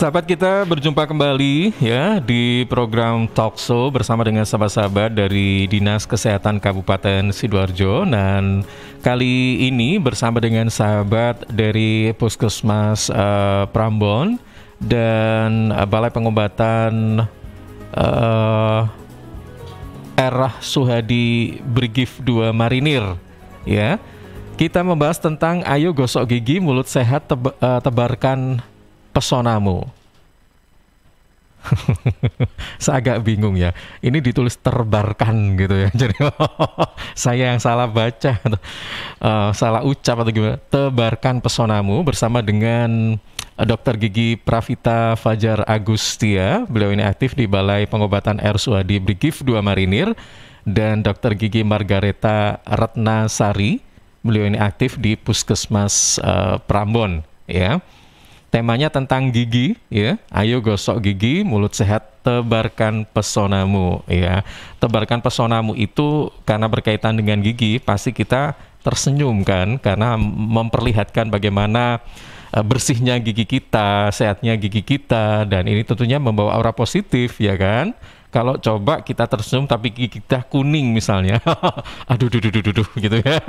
sahabat, kita berjumpa kembali ya di program Talkshow bersama dengan sahabat-sahabat dari Dinas Kesehatan Kabupaten Sidoarjo. Dan kali ini bersama dengan sahabat dari Puskesmas Prambon dan Balai Pengobatan R. Suhadi Brigif 2 Marinir ya. Kita membahas tentang ayo gosok gigi mulut sehat tebarkan pesonamu. Saya agak bingung ya. Ini ditulis terbarkan gitu ya. Jadi saya yang salah baca, salah ucap atau gimana. Tebarkan pesonamu bersama dengan Dr. Gigi Pravita Fajar Agustia. Beliau ini aktif di Balai Pengobatan R. Suhadi Brigif 2 Marinir, dan Dr. Gigi Margareta Ratnasari. Beliau ini aktif di Puskesmas Prambon ya. Temanya tentang gigi ya. Ayo gosok gigi, mulut sehat, tebarkan pesonamu ya. Tebarkan pesonamu itu karena berkaitan dengan gigi, pasti kita tersenyum kan, karena memperlihatkan bagaimana bersihnya gigi kita, sehatnya gigi kita, dan ini tentunya membawa aura positif ya kan. Kalau coba kita tersenyum tapi gigi kita kuning misalnya, aduh gitu ya,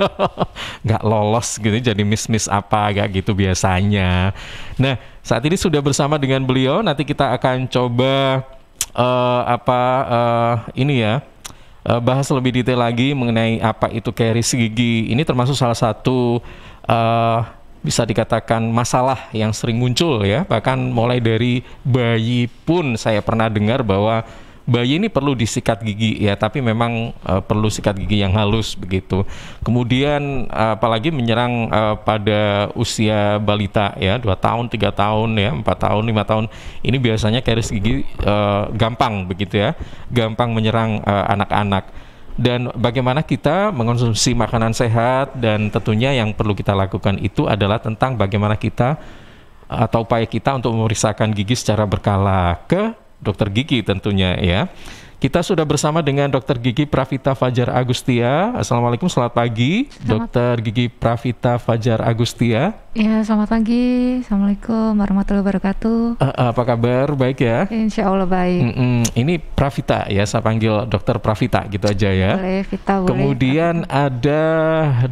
nggak lolos gitu, jadi miss apa kayak gitu biasanya. Nah, saat ini sudah bersama dengan beliau, nanti kita akan coba bahas lebih detail lagi mengenai apa itu karies gigi. Ini termasuk salah satu bisa dikatakan masalah yang sering muncul ya, bahkan mulai dari bayi pun saya pernah dengar bahwa bayi ini perlu disikat gigi ya, tapi memang perlu sikat gigi yang halus begitu. Kemudian apalagi menyerang pada usia balita ya, 2 tahun, 3 tahun ya, 4 tahun, 5 tahun. Ini biasanya karies gigi gampang begitu ya, gampang menyerang anak-anak. Dan bagaimana kita mengonsumsi makanan sehat, dan tentunya yang perlu kita lakukan itu adalah tentang bagaimana kita atau upaya kita untuk memeriksakan gigi secara berkala ke Dokter Gigi tentunya ya. Kita sudah bersama dengan Dr. Gigi Pravita Fajar Agustia. Assalamualaikum, selamat pagi. Dr. Gigi Pravita Fajar Agustia. Ya, selamat pagi. Assalamualaikum warahmatullahi wabarakatuh. Apa kabar? Baik ya? Insya Allah baik. Ini Pravita ya, saya panggil Dokter Pravita gitu aja ya. Boleh, Vita, boleh. Kemudian ada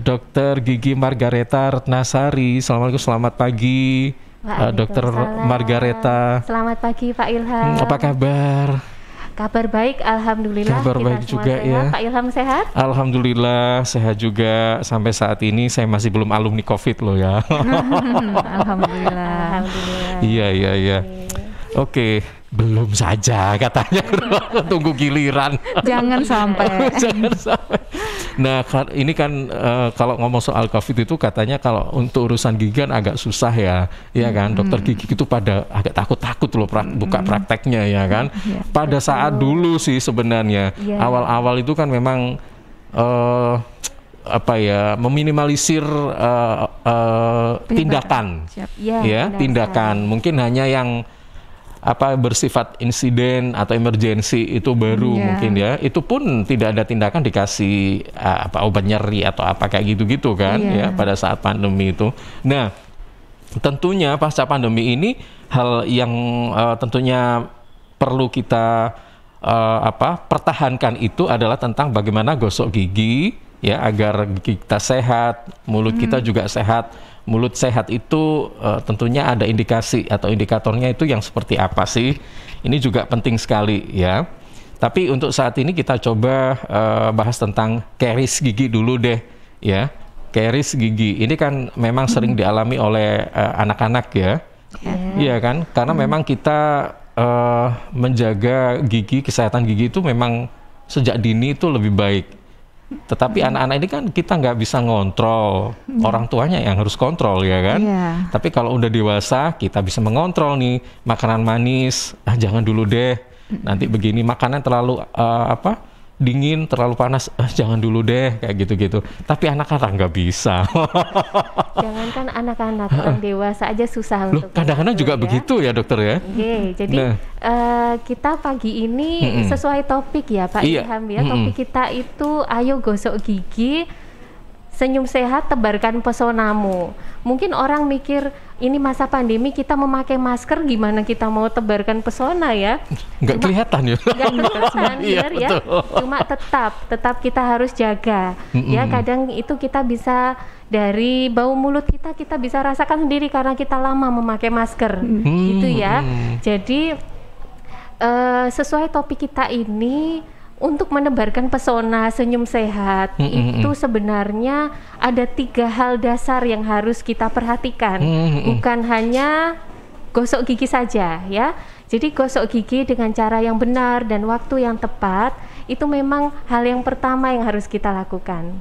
Dr. Gigi Margareta Ratnasari. Assalamualaikum, selamat pagi. Dokter Margareta. Selamat pagi Pak Ilham. Apa kabar? Kabar baik, alhamdulillah. Kabar baik juga sehat. ya. Pak Ilham sehat? Alhamdulillah sehat juga. Sampai saat ini saya masih belum alumni COVID loh ya. Alhamdulillah. Alhamdulillah. Iya. Oke, belum saja katanya. Tunggu giliran. Jangan sampai. Jangan sampai. Nah, ini kan kalau ngomong soal COVID itu katanya kalau untuk urusan gigi kan agak susah ya kan. Dokter gigi itu pada agak takut-takut loh buka prakteknya ya kan. Pada saat dulu sih sebenarnya awal-awal itu kan memang meminimalisir tindakan. Tindakan. Mungkin hanya yang bersifat insiden atau emergensi itu baru mungkin ya. Itu pun tidak ada tindakan dikasih obat nyeri atau apa kayak gitu-gitu kan ya pada saat pandemi itu. Nah, tentunya pasca pandemi ini hal yang tentunya perlu kita pertahankan itu adalah tentang bagaimana gosok gigi ya agar gigi kita sehat, mulut kita juga sehat. Mulut sehat itu tentunya ada indikasi atau indikatornya itu yang seperti apa sih? Ini juga penting sekali ya. Tapi untuk saat ini kita coba bahas tentang karies gigi dulu deh ya. Karies gigi ini kan memang sering dialami oleh anak-anak ya. Iya kan? Karena memang kita menjaga gigi, kesehatan gigi itu memang sejak dini itu lebih baik. Tetapi anak-anak ini kan kita nggak bisa ngontrol, orang tuanya yang harus kontrol ya kan. Tapi kalau udah dewasa kita bisa mengontrol nih, makanan manis, jangan dulu deh. Nanti begini, makanan terlalu dingin, terlalu panas, jangan dulu deh, kayak gitu-gitu. Tapi anak-anak nggak bisa. Jangankan anak-anak, orang dewasa aja susah untuk kadang-kadang juga begitu ya dokter ya. Jadi kita pagi ini sesuai topik ya Pak Ilham ya. Topik kita itu ayo gosok gigi senyum sehat, tebarkan pesonamu. Mungkin orang mikir ini masa pandemi kita memakai masker, gimana kita mau tebarkan pesona ya? Nggak kelihatan ya? Nggak kelihatan, Iya, benar ya. betul. Cuma tetap kita harus jaga. Ya, kadang itu kita bisa dari bau mulut kita bisa rasakan sendiri karena kita lama memakai masker, gitu ya. Jadi sesuai topik kita ini, untuk menebarkan pesona senyum sehat itu sebenarnya ada 3 hal dasar yang harus kita perhatikan. Bukan hanya gosok gigi saja ya. Jadi gosok gigi dengan cara yang benar dan waktu yang tepat itu memang hal yang pertama yang harus kita lakukan.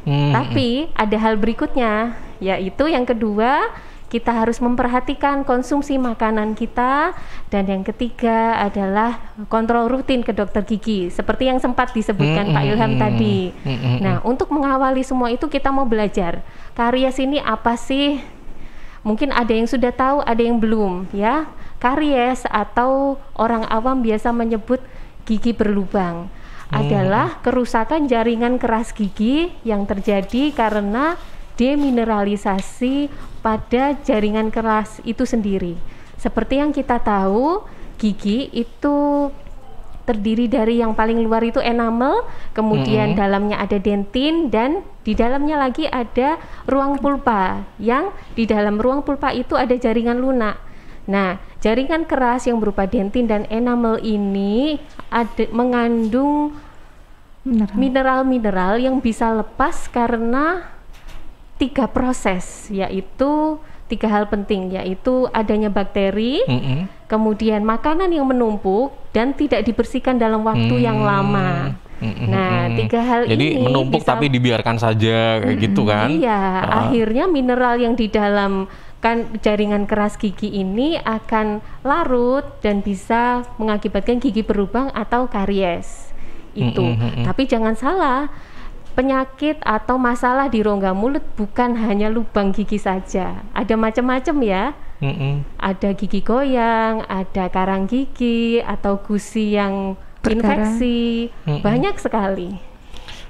Tapi ada hal berikutnya, yaitu yang kedua, kita harus memperhatikan konsumsi makanan kita, dan yang ketiga adalah kontrol rutin ke dokter gigi seperti yang sempat disebutkan Pak Ilham tadi. Nah, untuk mengawali semua itu kita mau belajar karies ini apa sih. Mungkin ada yang sudah tahu, ada yang belum ya. Karies atau orang awam biasa menyebut gigi berlubang adalah kerusakan jaringan keras gigi yang terjadi karena demineralisasi pada jaringan keras itu sendiri. Seperti yang kita tahu, gigi itu terdiri dari yang paling luar itu enamel, kemudian dalamnya ada dentin, dan di dalamnya lagi ada ruang pulpa, yang di dalam ruang pulpa itu ada jaringan lunak. Nah, jaringan keras yang berupa dentin dan enamel ini mengandung mineral-mineral yang bisa lepas karena 3 proses, yaitu 3 hal penting, yaitu adanya bakteri, kemudian makanan yang menumpuk dan tidak dibersihkan dalam waktu yang lama. Nah, 3 hal jadi ini menumpuk tapi dibiarkan saja kayak gitu kan? Iya, akhirnya mineral yang di dalam jaringan keras gigi ini akan larut dan bisa mengakibatkan gigi berlubang atau karies. Itu. Tapi jangan salah, penyakit atau masalah di rongga mulut bukan hanya lubang gigi saja, ada macam-macam ya. Ada gigi goyang, ada karang gigi atau gusi yang infeksi, banyak sekali.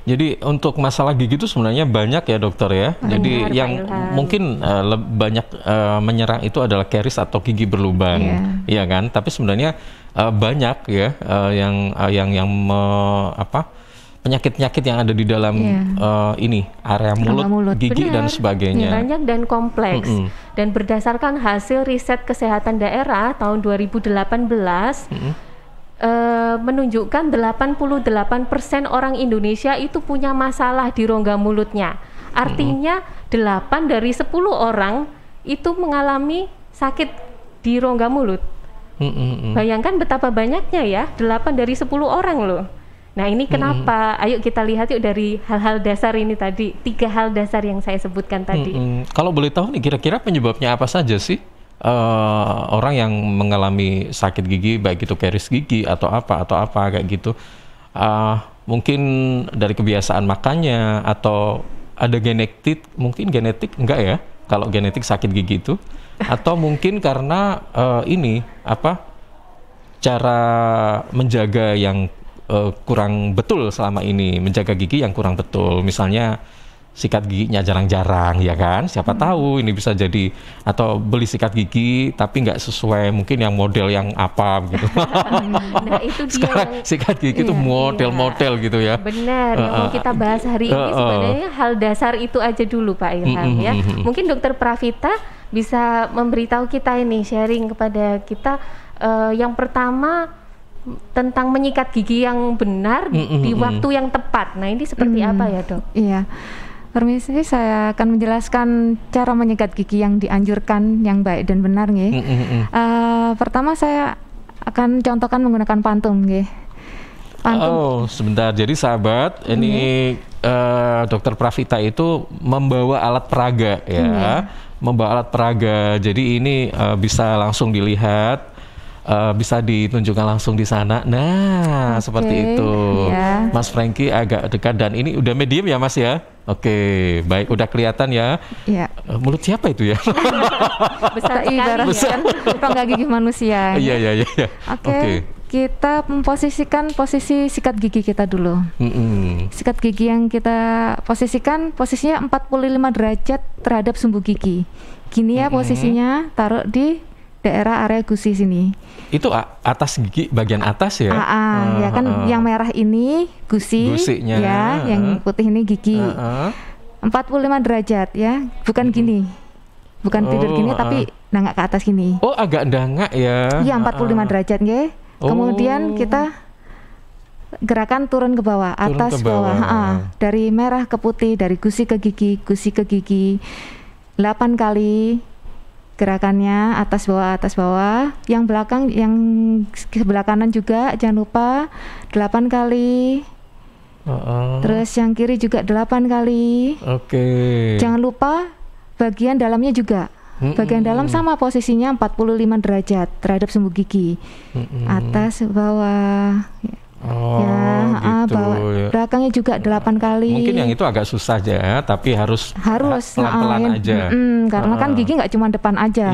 Jadi untuk masalah gigi itu sebenarnya banyak ya dokter ya. Jadi yang mungkin banyak menyerang itu adalah karies atau gigi berlubang, ya kan? Tapi sebenarnya banyak ya yang penyakit-penyakit yang ada di dalam ini area mulut, gigi dan sebagainya. Banyak dan kompleks. Dan berdasarkan hasil riset kesehatan daerah tahun 2018 menunjukkan 88% orang Indonesia itu punya masalah di rongga mulutnya. Artinya 8 dari 10 orang itu mengalami sakit di rongga mulut. Bayangkan betapa banyaknya ya, 8 dari 10 orang loh. Nah, ini kenapa? Ayo kita lihat yuk dari hal-hal dasar ini tadi, 3 hal dasar yang saya sebutkan tadi. Kalau boleh tahu nih, kira-kira penyebabnya apa saja sih orang yang mengalami sakit gigi, baik itu karies gigi atau apa kayak gitu? Mungkin dari kebiasaan makannya atau ada genetik? Mungkin genetik enggak ya? Kalau genetik sakit gigi itu, atau mungkin karena cara menjaga yang kurang betul selama ini, menjaga gigi yang kurang betul, misalnya sikat giginya jarang-jarang ya kan, siapa tahu ini bisa jadi, atau beli sikat gigi tapi nggak sesuai mungkin yang model yang apa gitu. Nah, itu dia sekarang yang, sikat gigi itu model-model gitu ya. Benar, yang mau kita bahas hari ini sebenarnya hal dasar itu aja dulu Pak Ilham ya. Mungkin Dokter Pravita bisa memberitahu kita ini, sharing kepada kita yang pertama tentang menyikat gigi yang benar di waktu yang tepat. Nah, ini seperti apa ya, Dok? Iya. Permisi, saya akan menjelaskan cara menyikat gigi yang dianjurkan, yang baik dan benar nggih. Pertama saya akan contohkan menggunakan pantum nggih. Oh, sebentar. Jadi sahabat, ini Dokter Pravita itu membawa alat peraga ya. Membawa alat peraga. Jadi ini bisa langsung dilihat, bisa ditunjukkan langsung di sana. Nah, seperti itu. Ya. Mas Franky agak dekat, dan ini udah medium ya Mas ya? Oke, baik, udah kelihatan ya. Iya. Mulut siapa itu ya? Besar sekali ibarat ya. rongga gigi manusia. Iya. Oke. kita memposisikan posisi sikat gigi kita dulu. Sikat gigi yang kita posisikan posisinya 45 derajat terhadap sumbu gigi. Gini ya posisinya, taruh di daerah area gusi sini. Itu atas gigi bagian atas ya? Ya kan yang merah ini gusinya ya, yang putih ini gigi. 45 derajat ya, bukan gini. Bukan tidur gini tapi nengak ke atas gini. Oh, agak dangak ya. Iya, 45 derajat nggih. Kemudian kita gerakan turun ke bawah, atas ke bawah. Dari merah ke putih, dari gusi ke gigi 8 kali gerakannya, atas bawah. Yang belakang, yang sebelah kanan juga jangan lupa 8 kali. Terus yang kiri juga 8 kali. Jangan lupa bagian dalamnya juga. Bagian dalam sama posisinya 45 derajat terhadap sumbu gigi. Atas bawah. Gitu, bawah. Ya. Belakangnya juga 8 kali. Mungkin yang itu agak susah aja, tapi harus pelan-pelan aja. Karena kan gigi nggak cuma depan aja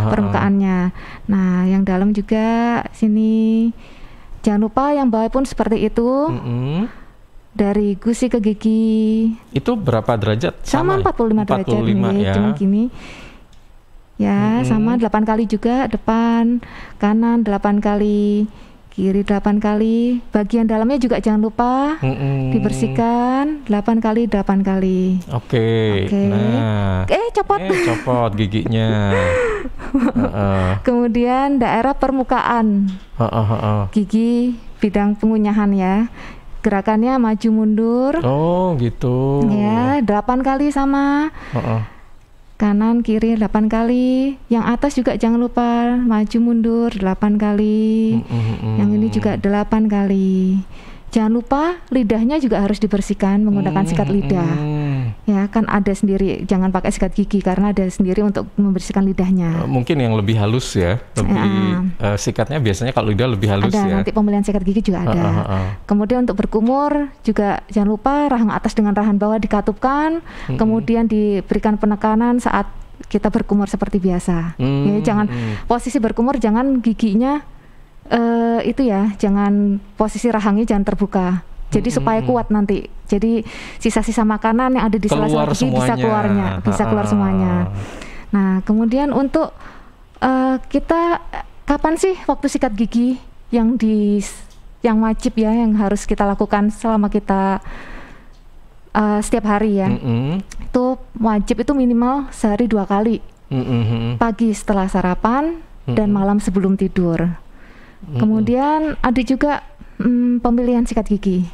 permukaannya. Nah, yang dalam juga sini. Jangan lupa yang bawah pun seperti itu. Dari gusi ke gigi. Itu berapa derajat? Sama 45 derajat. Ya. Cuma gini. Ya, sama 8 kali juga, depan, kanan 8 kali, kiri 8 kali. Bagian dalamnya juga jangan lupa dibersihkan 8 kali, 8 kali. Oke. Nah. Copot giginya. Kemudian daerah permukaan gigi bidang pengunyahan ya. Gerakannya maju mundur. Oh, gitu. Ya, 8 kali sama. Kanan kiri 8 kali. Yang atas juga jangan lupa maju mundur 8 kali. Yang ini juga 8 kali. Jangan lupa lidahnya juga harus dibersihkan menggunakan sikat lidah. Ya kan ada sendiri, jangan pakai sikat gigi karena ada sendiri untuk membersihkan lidahnya. Mungkin yang lebih halus ya, sikatnya biasanya kalau lidah lebih halus ada, ya. Nanti pemilihan sikat gigi juga ada. Kemudian untuk berkumur juga jangan lupa rahang atas dengan rahang bawah dikatupkan, kemudian diberikan penekanan saat kita berkumur seperti biasa. Ya, jangan posisi berkumur, jangan giginya itu ya, jangan posisi rahangnya jangan terbuka. Jadi supaya kuat nanti. Jadi sisa-sisa makanan yang ada di sela-sela gigi bisa keluar semuanya. Nah, kemudian untuk kita kapan sih waktu sikat gigi yang wajib ya, yang harus kita lakukan selama kita setiap hari ya. Itu wajib itu minimal sehari 2 kali. Pagi setelah sarapan dan malam sebelum tidur. Kemudian ada juga pemilihan sikat gigi.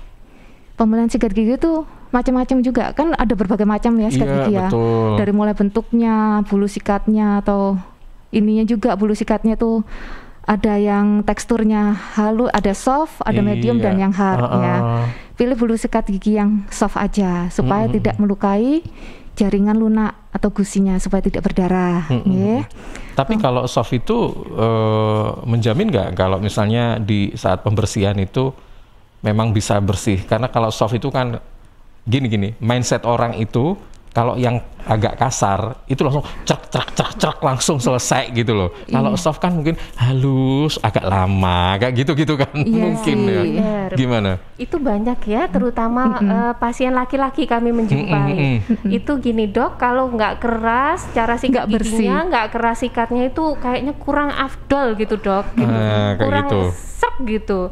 Pemilihan sikat gigi itu macam-macam juga, kan ada berbagai macam ya sikat gigi ya. Betul. Dari mulai bentuknya, bulu sikatnya atau ininya juga bulu sikatnya tuh ada yang teksturnya halus, ada soft, ada medium dan yang hard ya. Pilih bulu sikat gigi yang soft aja supaya tidak melukai jaringan lunak atau gusinya, supaya tidak berdarah. Tapi kalau soft itu menjamin nggak kalau misalnya di saat pembersihan itu memang bisa bersih? Karena kalau soft itu kan gini, mindset orang itu kalau yang agak kasar itu langsung cerak langsung selesai gitu loh. Kalau soft kan mungkin halus, agak lama, kayak gitu kan mungkin ya. Gimana? Itu banyak ya, terutama pasien laki-laki kami menjumpai. Itu gini dok, kalau nggak keras, cara sikat giginya nggak keras, sikatnya itu kayaknya kurang afdol gitu dok. Kurang sep gitu.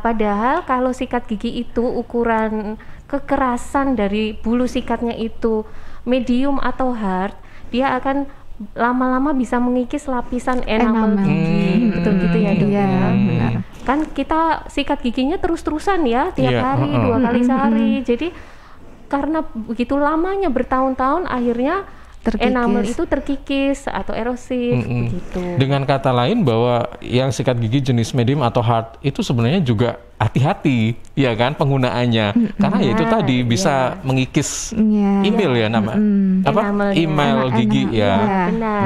Padahal kalau sikat gigi itu ukuran kekerasan dari bulu sikatnya itu medium atau hard, dia akan lama-lama bisa mengikis lapisan enamel gigi. Betul gitu ya dok? Iya, benar. Kan kita sikat giginya terus-terusan ya, tiap hari 2 kali sehari. Jadi karena begitu lamanya bertahun-tahun, akhirnya enamel itu terkikis atau erosif begitu. Dengan kata lain bahwa yang sikat gigi jenis medium atau hard itu sebenarnya juga hati-hati ya kan penggunaannya, karena ya itu tadi bisa mengikis email ya email gigi ya. Benar.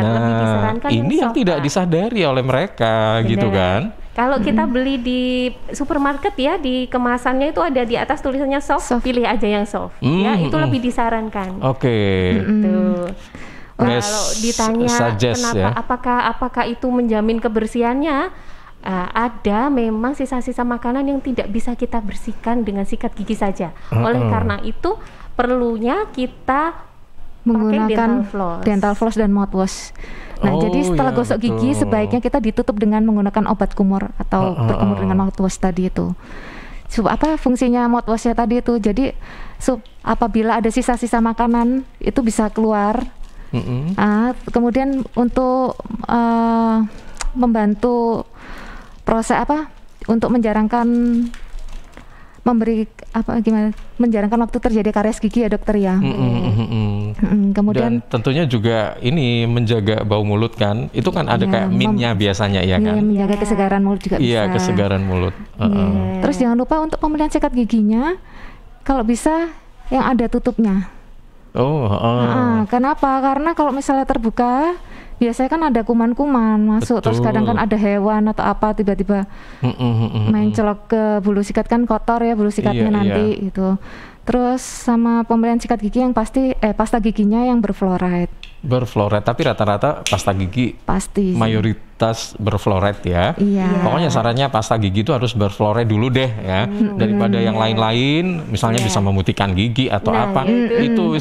Nah, ini yang tidak disadari oleh mereka gitu kan. Kalau kita beli di supermarket ya, di kemasannya itu ada di atas tulisannya soft. Pilih aja yang soft. Ya, itu lebih disarankan. Gitu. Kalau ditanya kenapa, apakah itu menjamin kebersihannya? ada memang sisa-sisa makanan yang tidak bisa kita bersihkan dengan sikat gigi saja. Oleh karena itu perlunya kita menggunakan dental floss dan mouthwash. Nah, jadi setelah gosok gigi sebaiknya kita ditutup dengan menggunakan obat kumur atau berkumur dengan mouthwash tadi itu. Fungsinya mouthwashnya tadi itu? Jadi apabila ada sisa-sisa makanan itu bisa keluar. Kemudian untuk membantu proses untuk menjarangkan waktu terjadi karies gigi ya dokter ya. Kemudian dan tentunya juga ini menjaga bau mulut kan, itu kan ada kayak minnya biasanya ya kan. Menjaga kesegaran mulut juga bisa. Iya, kesegaran mulut. Terus jangan lupa untuk pembelian sikat giginya kalau bisa yang ada tutupnya. Kenapa? Karena kalau misalnya terbuka biasanya kan ada kuman-kuman masuk. Terus kadang kan ada hewan atau apa tiba-tiba main celok ke bulu sikat, kan kotor ya bulu sikatnya nanti gitu. Terus sama pemberian sikat gigi yang pasti pasta giginya yang berfluoride. Tapi rata-rata pasta gigi pasti mayoritas berfluoride ya. Pokoknya sarannya pasta gigi itu harus berfluoride dulu deh ya, daripada yang lain-lain misalnya bisa memutihkan gigi atau apa. Itu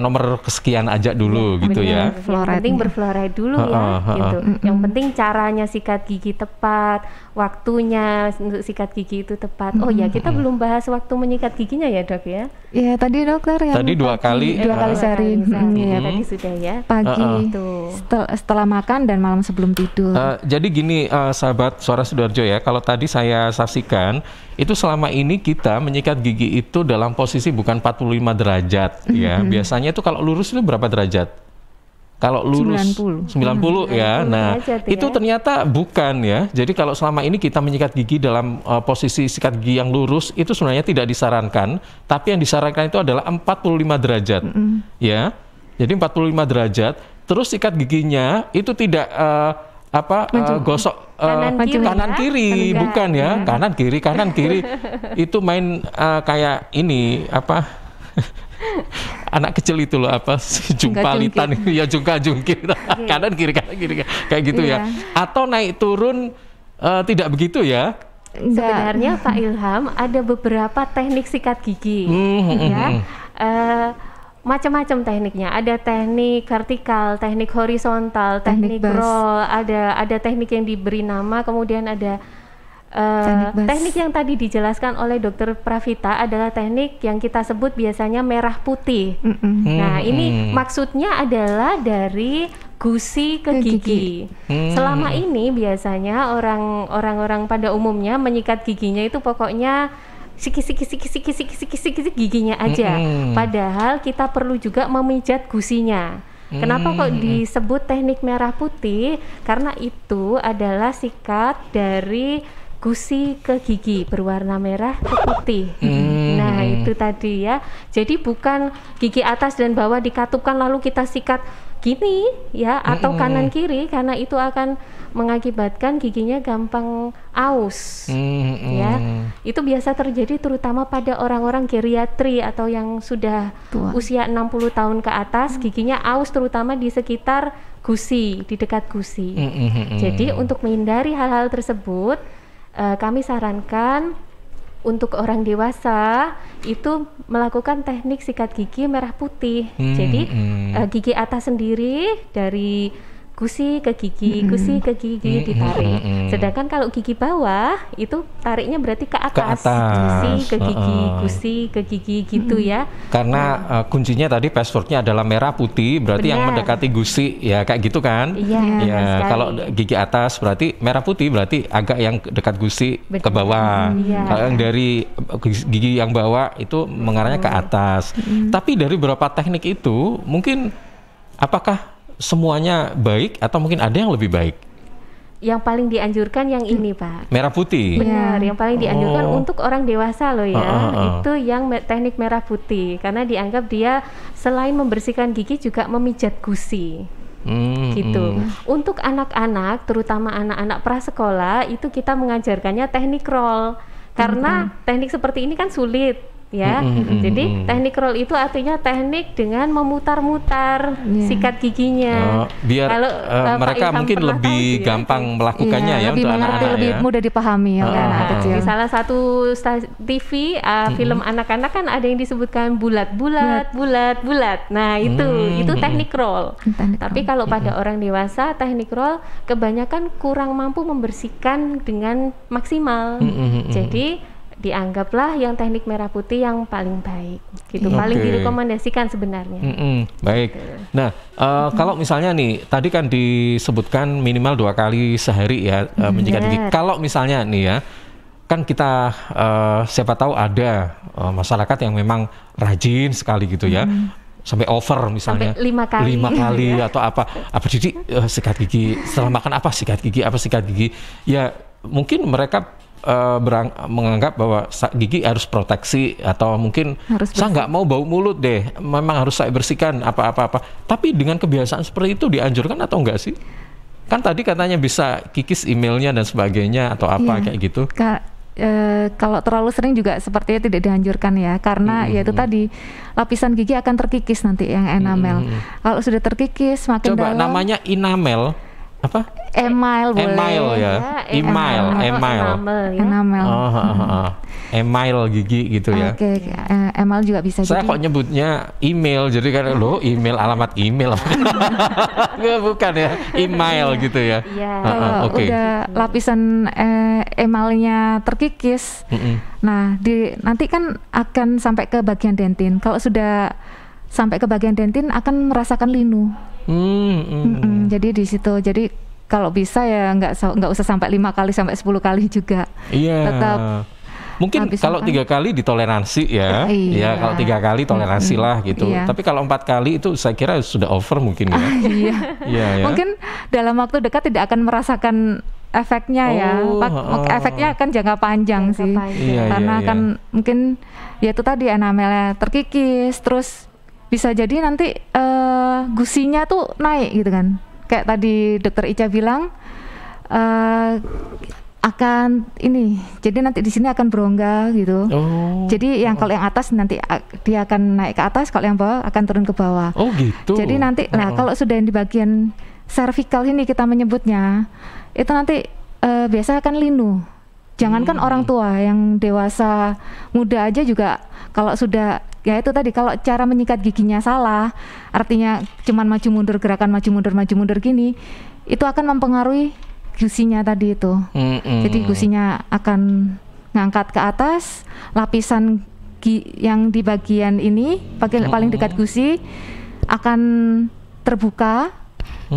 nomor kesekian aja dulu gitu ya. Yang penting berfluoride dulu ya gitu. Yang penting caranya sikat gigi tepat, waktunya untuk sikat gigi itu tepat. Kita belum bahas waktu menyikat giginya ya dok ya. Iya tadi dokter ya. Tadi dua kali sehari. Tadi sudah ya. Pagi setelah makan dan malam sebelum tidur. Jadi gini sahabat Suara Sidoarjo ya, kalau tadi saya saksikan itu selama ini kita menyikat gigi itu dalam posisi bukan 45 derajat ya. Biasanya itu kalau lurus itu berapa derajat? Kalau lurus 90 ya. Nah, itu ternyata bukan ya. Jadi kalau selama ini kita menyikat gigi dalam posisi sikat gigi yang lurus itu sebenarnya tidak disarankan, tapi yang disarankan itu adalah 45 derajat. Ya. Jadi 45 derajat, terus sikat giginya itu tidak gosok kanan kiri, bukan ya, kanan kiri itu main kayak ini anak kecil itu loh jumpalitan ya, jungkir kanan kiri kayak gitu ya, atau naik turun tidak begitu ya. Sebenarnya Pak Ilham ada beberapa teknik sikat gigi ya. Macam-macam tekniknya, ada teknik vertikal, teknik horizontal, teknik roll, ada teknik yang diberi nama, kemudian ada teknik yang tadi dijelaskan oleh Dokter Pravita adalah teknik yang kita sebut biasanya merah putih. Nah ini maksudnya adalah dari gusi ke gigi. Selama ini biasanya orang-orang pada umumnya menyikat giginya itu pokoknya sikit giginya aja. Padahal kita perlu juga memijat gusinya. Kenapa kok disebut teknik merah putih? Karena itu adalah sikat dari gusi ke gigi berwarna merah ke putih. Nah itu tadi ya. Jadi bukan gigi atas dan bawah dikatupkan lalu kita sikat gini ya, atau kanan kiri, karena itu akan mengakibatkan giginya gampang aus. Ya, itu biasa terjadi terutama pada orang-orang geriatri atau yang sudah usia 60 tahun ke atas, giginya aus terutama di sekitar gusi, di dekat gusi. Jadi untuk menghindari hal-hal tersebut, kami sarankan untuk orang dewasa itu melakukan teknik sikat gigi merah putih. Jadi gigi atas sendiri dari gusi ke gigi, gusi ke gigi ditarik. Sedangkan kalau gigi bawah itu tariknya berarti ke atas. Gusi ke gigi, gusi ke gigi gitu ya. Karena kuncinya tadi passwordnya adalah merah putih, berarti yang mendekati gusi ya, kayak gitu kan? Iya. Ya, kalau gigi atas berarti merah putih, berarti agak yang dekat gusi ke bawah. Kalau yang dari gigi yang bawah itu mengarahnya ke atas. Tapi dari beberapa teknik itu mungkin apakah semuanya baik atau mungkin ada yang lebih baik? Yang paling dianjurkan yang ini Pak, merah putih. Benar, yang paling dianjurkan untuk orang dewasa loh ya. Itu yang teknik merah putih, karena dianggap dia selain membersihkan gigi juga memijat gusi. Gitu. Untuk anak-anak, terutama anak-anak prasekolah, itu kita mengajarkannya teknik roll. Karena teknik seperti ini kan sulit ya. Jadi teknik roll itu artinya teknik dengan memutar-mutar sikat giginya. Biar kalau mereka mungkin lebih gampang melakukannya ya lebih untuk mengerti, anak-anak lebih mudah dipahami oleh anak kecil. Di salah satu TV film anak-anak kan ada yang disebutkan bulat. Nah, itu teknik roll. Tapi kalau pada orang dewasa teknik roll kebanyakan kurang mampu membersihkan dengan maksimal. Jadi dianggaplah yang teknik merah putih yang paling baik gitu, paling direkomendasikan sebenarnya. Baik. Nah, kalau misalnya nih tadi kan disebutkan minimal 2 kali sehari ya menyikat gigi. Kalau misalnya nih ya, kan kita siapa tahu ada masyarakat yang memang rajin sekali gitu ya, sampai over misalnya sampai 5 kali atau apa jadi sikat gigi setelah makan, apa sikat gigi ya, mungkin mereka menganggap bahwa gigi harus proteksi atau mungkin saya nggak mau bau mulut deh, memang harus saya bersihkan apa-apa. Tapi dengan kebiasaan seperti itu dianjurkan atau enggak sih? Kan tadi katanya bisa kikis emailnya dan sebagainya atau apa kayak gitu. Kalau terlalu sering juga sepertinya tidak dianjurkan ya, karena yaitu tadi lapisan gigi akan terkikis nanti yang enamel. Kalau sudah terkikis makin coba dalam. Namanya enamel apa? Email boleh. Email ya. Email. Email gigi gitu ya. Oke, email juga bisa. Saya kok nyebutnya email, jadi kan email, alamat email. Bukan ya, email gitu ya. Udah lapisan emailnya terkikis. Nah, nanti kan akan sampai ke bagian dentin. Kalau sudah sampai ke bagian dentin akan merasakan linu. Jadi di situ, jadi kalau bisa ya nggak usah sampai 5 kali sampai 10 kali juga. Tetap mungkin kalau 3 kali ditoleransi ya. Kalau 3 kali toleransi lah gitu. Tapi kalau 4 kali itu saya kira sudah over mungkin ya. Mungkin dalam waktu dekat tidak akan merasakan efeknya efeknya akan jangka panjang sih. Karena kan mungkin ya itu tadi enamelnya terkikis, terus bisa jadi nanti gusinya tuh naik gitu kan. Kayak tadi Dokter Ica bilang akan ini, jadi nanti di sini akan berongga gitu. Jadi kalau yang atas nanti dia akan naik ke atas, kalau yang bawah akan turun ke bawah. Gitu. Jadi nanti kalau sudah di bagian cervical ini kita menyebutnya, itu nanti biasa akan linu. Jangankan orang tua, yang dewasa muda aja juga kalau sudah, ya itu tadi, kalau cara menyikat giginya salah, artinya cuman maju mundur, gerakan maju mundur gini, itu akan mempengaruhi gusinya tadi itu. Jadi gusinya akan ngangkat ke atas, lapisan yang di bagian ini, paling dekat gusi akan terbuka,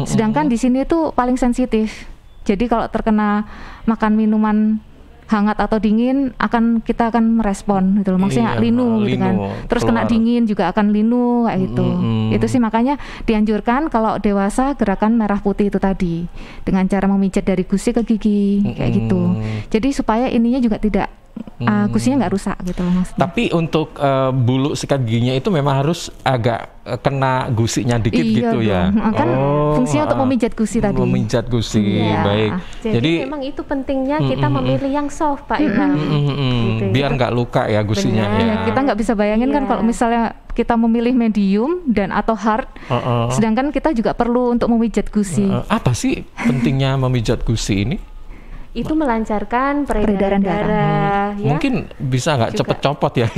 sedangkan di sini tuh paling sensitif. Jadi kalau terkena makan minuman hangat atau dingin kita akan merespon gitu loh, maksudnya linu gitu kan, terus kena dingin juga akan linu kayak gitu. Itu sih makanya dianjurkan kalau dewasa gerakan merah putih itu tadi dengan cara memijat dari gusi ke gigi kayak gitu. Jadi supaya ininya juga tidak gusinya nggak rusak gitu loh maksudnya. Tapi untuk bulu sikat giginya itu memang harus agak kena gusinya dikit gitu ya. Kan fungsinya untuk memijat gusi tadi. Memijat gusi, baik. Jadi memang itu pentingnya kita memilih yang soft, Pak Ilham. Gitu, biar nggak luka ya gusinya. Ya. Kita nggak bisa bayangin kan kalau misalnya kita memilih medium dan atau hard, sedangkan kita juga perlu untuk memijat gusi. Apa sih pentingnya memijat gusi ini? Itu melancarkan peredaran darah. Ya. Mungkin bisa nggak cepet copot ya,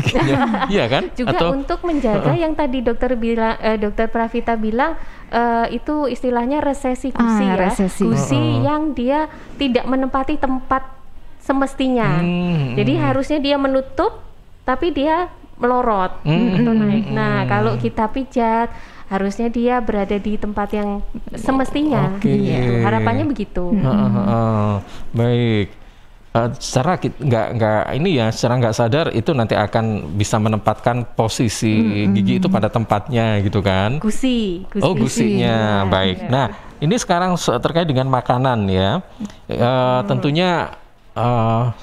iya kan? Juga atau untuk menjaga yang tadi dokter Pravita bilang itu istilahnya resesi gusi gusi yang dia tidak menempati tempat semestinya. Jadi harusnya dia menutup, tapi dia melorot atau naik. Nah, kalau kita pijat harusnya dia berada di tempat yang semestinya. Gitu. Harapannya begitu. Baik. Secara secara nggak sadar itu nanti akan bisa menempatkan posisi gigi itu pada tempatnya gitu kan? Gusinya. Baik. Nah, ini sekarang terkait dengan makanan ya. Tentunya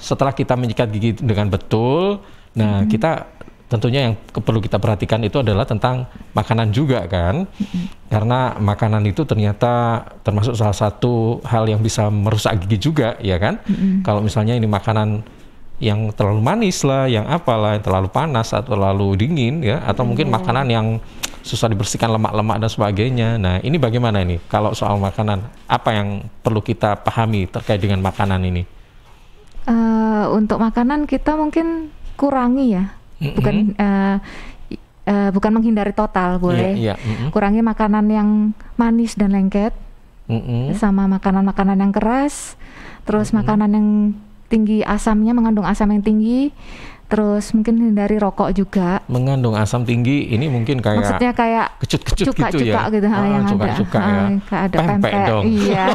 setelah kita menyikat gigi dengan betul, nah kita tentunya yang perlu kita perhatikan itu adalah tentang makanan juga kan, karena makanan itu ternyata termasuk salah satu hal yang bisa merusak gigi juga ya kan. Kalau misalnya ini makanan yang terlalu manis lah, yang apalah, yang terlalu panas atau terlalu dingin ya, atau mungkin makanan yang susah dibersihkan, lemak-lemak dan sebagainya. Nah, ini bagaimana ini kalau soal makanan? Apa yang perlu kita pahami terkait dengan makanan ini? Untuk makanan kita mungkin kurangi ya, bukan menghindari total, boleh. Kurangi makanan yang manis dan lengket, sama makanan-makanan yang keras, terus makanan yang tinggi asamnya, mengandung asam yang tinggi. Terus mungkin hindari rokok juga. Mengandung asam tinggi ini mungkin kayak, maksudnya kayak kecut-kecut gitu ya. Gitu, yang cuka-cuka ya. Ada pempek dong. Iya.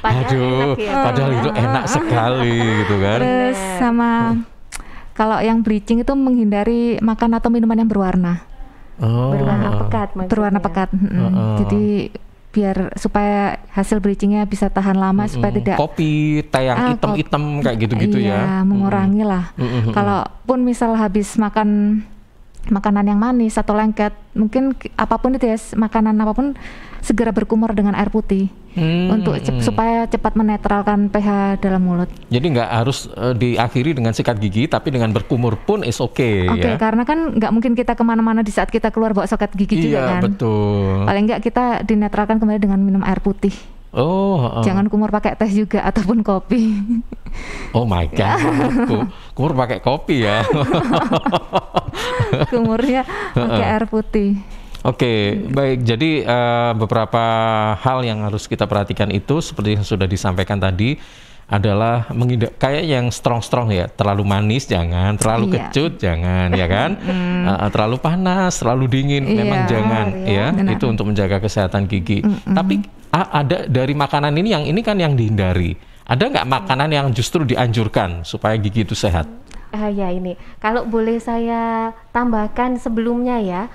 Aduh, padahal itu enak sekali gitu kan. Terus sama kalau yang bleaching itu menghindari makan atau minuman yang berwarna. Berwarna pekat maksudnya. Berwarna pekat. Jadi biar supaya hasil bleachingnya bisa tahan lama, supaya tidak kopi, teh yang hitam-hitam kayak gitu-gitu ya. Mengurangi lah. Kalaupun misal habis makan makanan yang manis atau lengket, mungkin apapun itu ya, makanan apapun segera berkumur dengan air putih untuk supaya cepat menetralkan pH dalam mulut. Jadi nggak harus diakhiri dengan sikat gigi, tapi dengan berkumur pun is okay, ya. Karena kan nggak mungkin kita kemana-mana di saat kita keluar bawa sikat gigi juga kan. Iya, betul. Paling nggak kita dinetralkan kembali dengan minum air putih. Jangan kumur pakai teh juga ataupun kopi. Oh my god, kumur pakai kopi ya. Kumurnya pakai air putih. Oke, baik. Jadi beberapa hal yang harus kita perhatikan itu seperti yang sudah disampaikan tadi adalah kayak yang strong ya, terlalu manis jangan, terlalu kecut jangan, ya kan? Terlalu panas, terlalu dingin memang jangan, ya. Benar. Itu untuk menjaga kesehatan gigi. Tapi ada dari makanan ini kan yang dihindari. Ada nggak makanan yang justru dianjurkan supaya gigi itu sehat? Ya ini, kalau boleh saya tambahkan sebelumnya ya.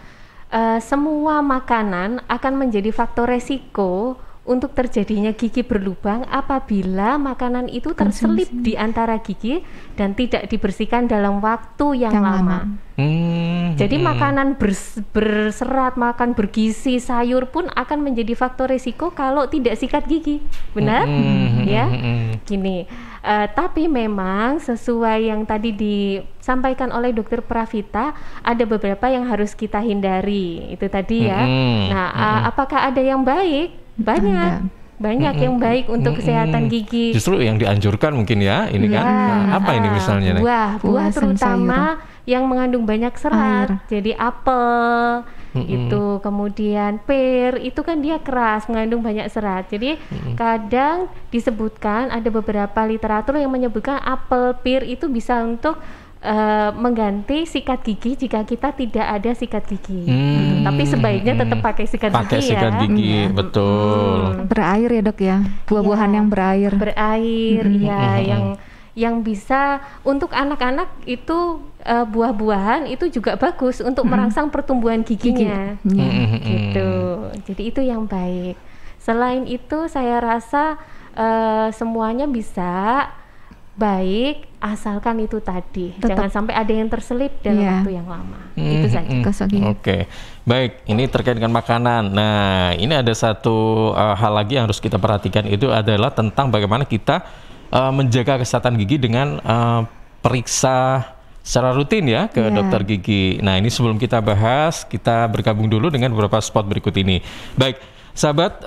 Semua makanan akan menjadi faktor resiko untuk terjadinya gigi berlubang apabila makanan itu terselip di antara gigi dan tidak dibersihkan dalam waktu yang lama. Jadi makanan berserat, makan bergizi, sayur pun akan menjadi faktor resiko kalau tidak sikat gigi. Benar? Ya. Gini, tapi memang sesuai yang tadi disampaikan oleh Dokter Pravita, ada beberapa yang harus kita hindari. Itu tadi ya. Nah, apakah ada yang baik? Banyak yang baik untuk kesehatan gigi. Justru yang dianjurkan mungkin ya, ini kan. Apa ini misalnya? Buah terutama yang mengandung banyak serat. Jadi apel itu, kemudian pir itu kan dia keras, mengandung banyak serat. Jadi kadang disebutkan, ada beberapa literatur yang menyebutkan apel, pir itu bisa untuk mengganti sikat gigi jika kita tidak ada sikat gigi. Tapi sebaiknya tetap pakai sikat gigi ya. Pakai sikat gigi, betul. Berair ya dok ya, buah-buahan yang berair. Berair, ya, yang bisa untuk anak-anak itu buah-buahan itu juga bagus untuk merangsang pertumbuhan giginya. Gitu. Jadi itu yang baik. Selain itu saya rasa semuanya bisa baik asalkan itu tadi jangan sampai ada yang terselip dalam waktu yang lama. Itu saja. Oke. Baik, ini terkait dengan makanan. Nah, ini ada satu hal lagi yang harus kita perhatikan, itu adalah tentang bagaimana kita menjaga kesehatan gigi dengan periksa secara rutin ya ke dokter gigi. Nah, ini sebelum kita bahas, kita bergabung dulu dengan beberapa spot berikut ini. Baik, sahabat,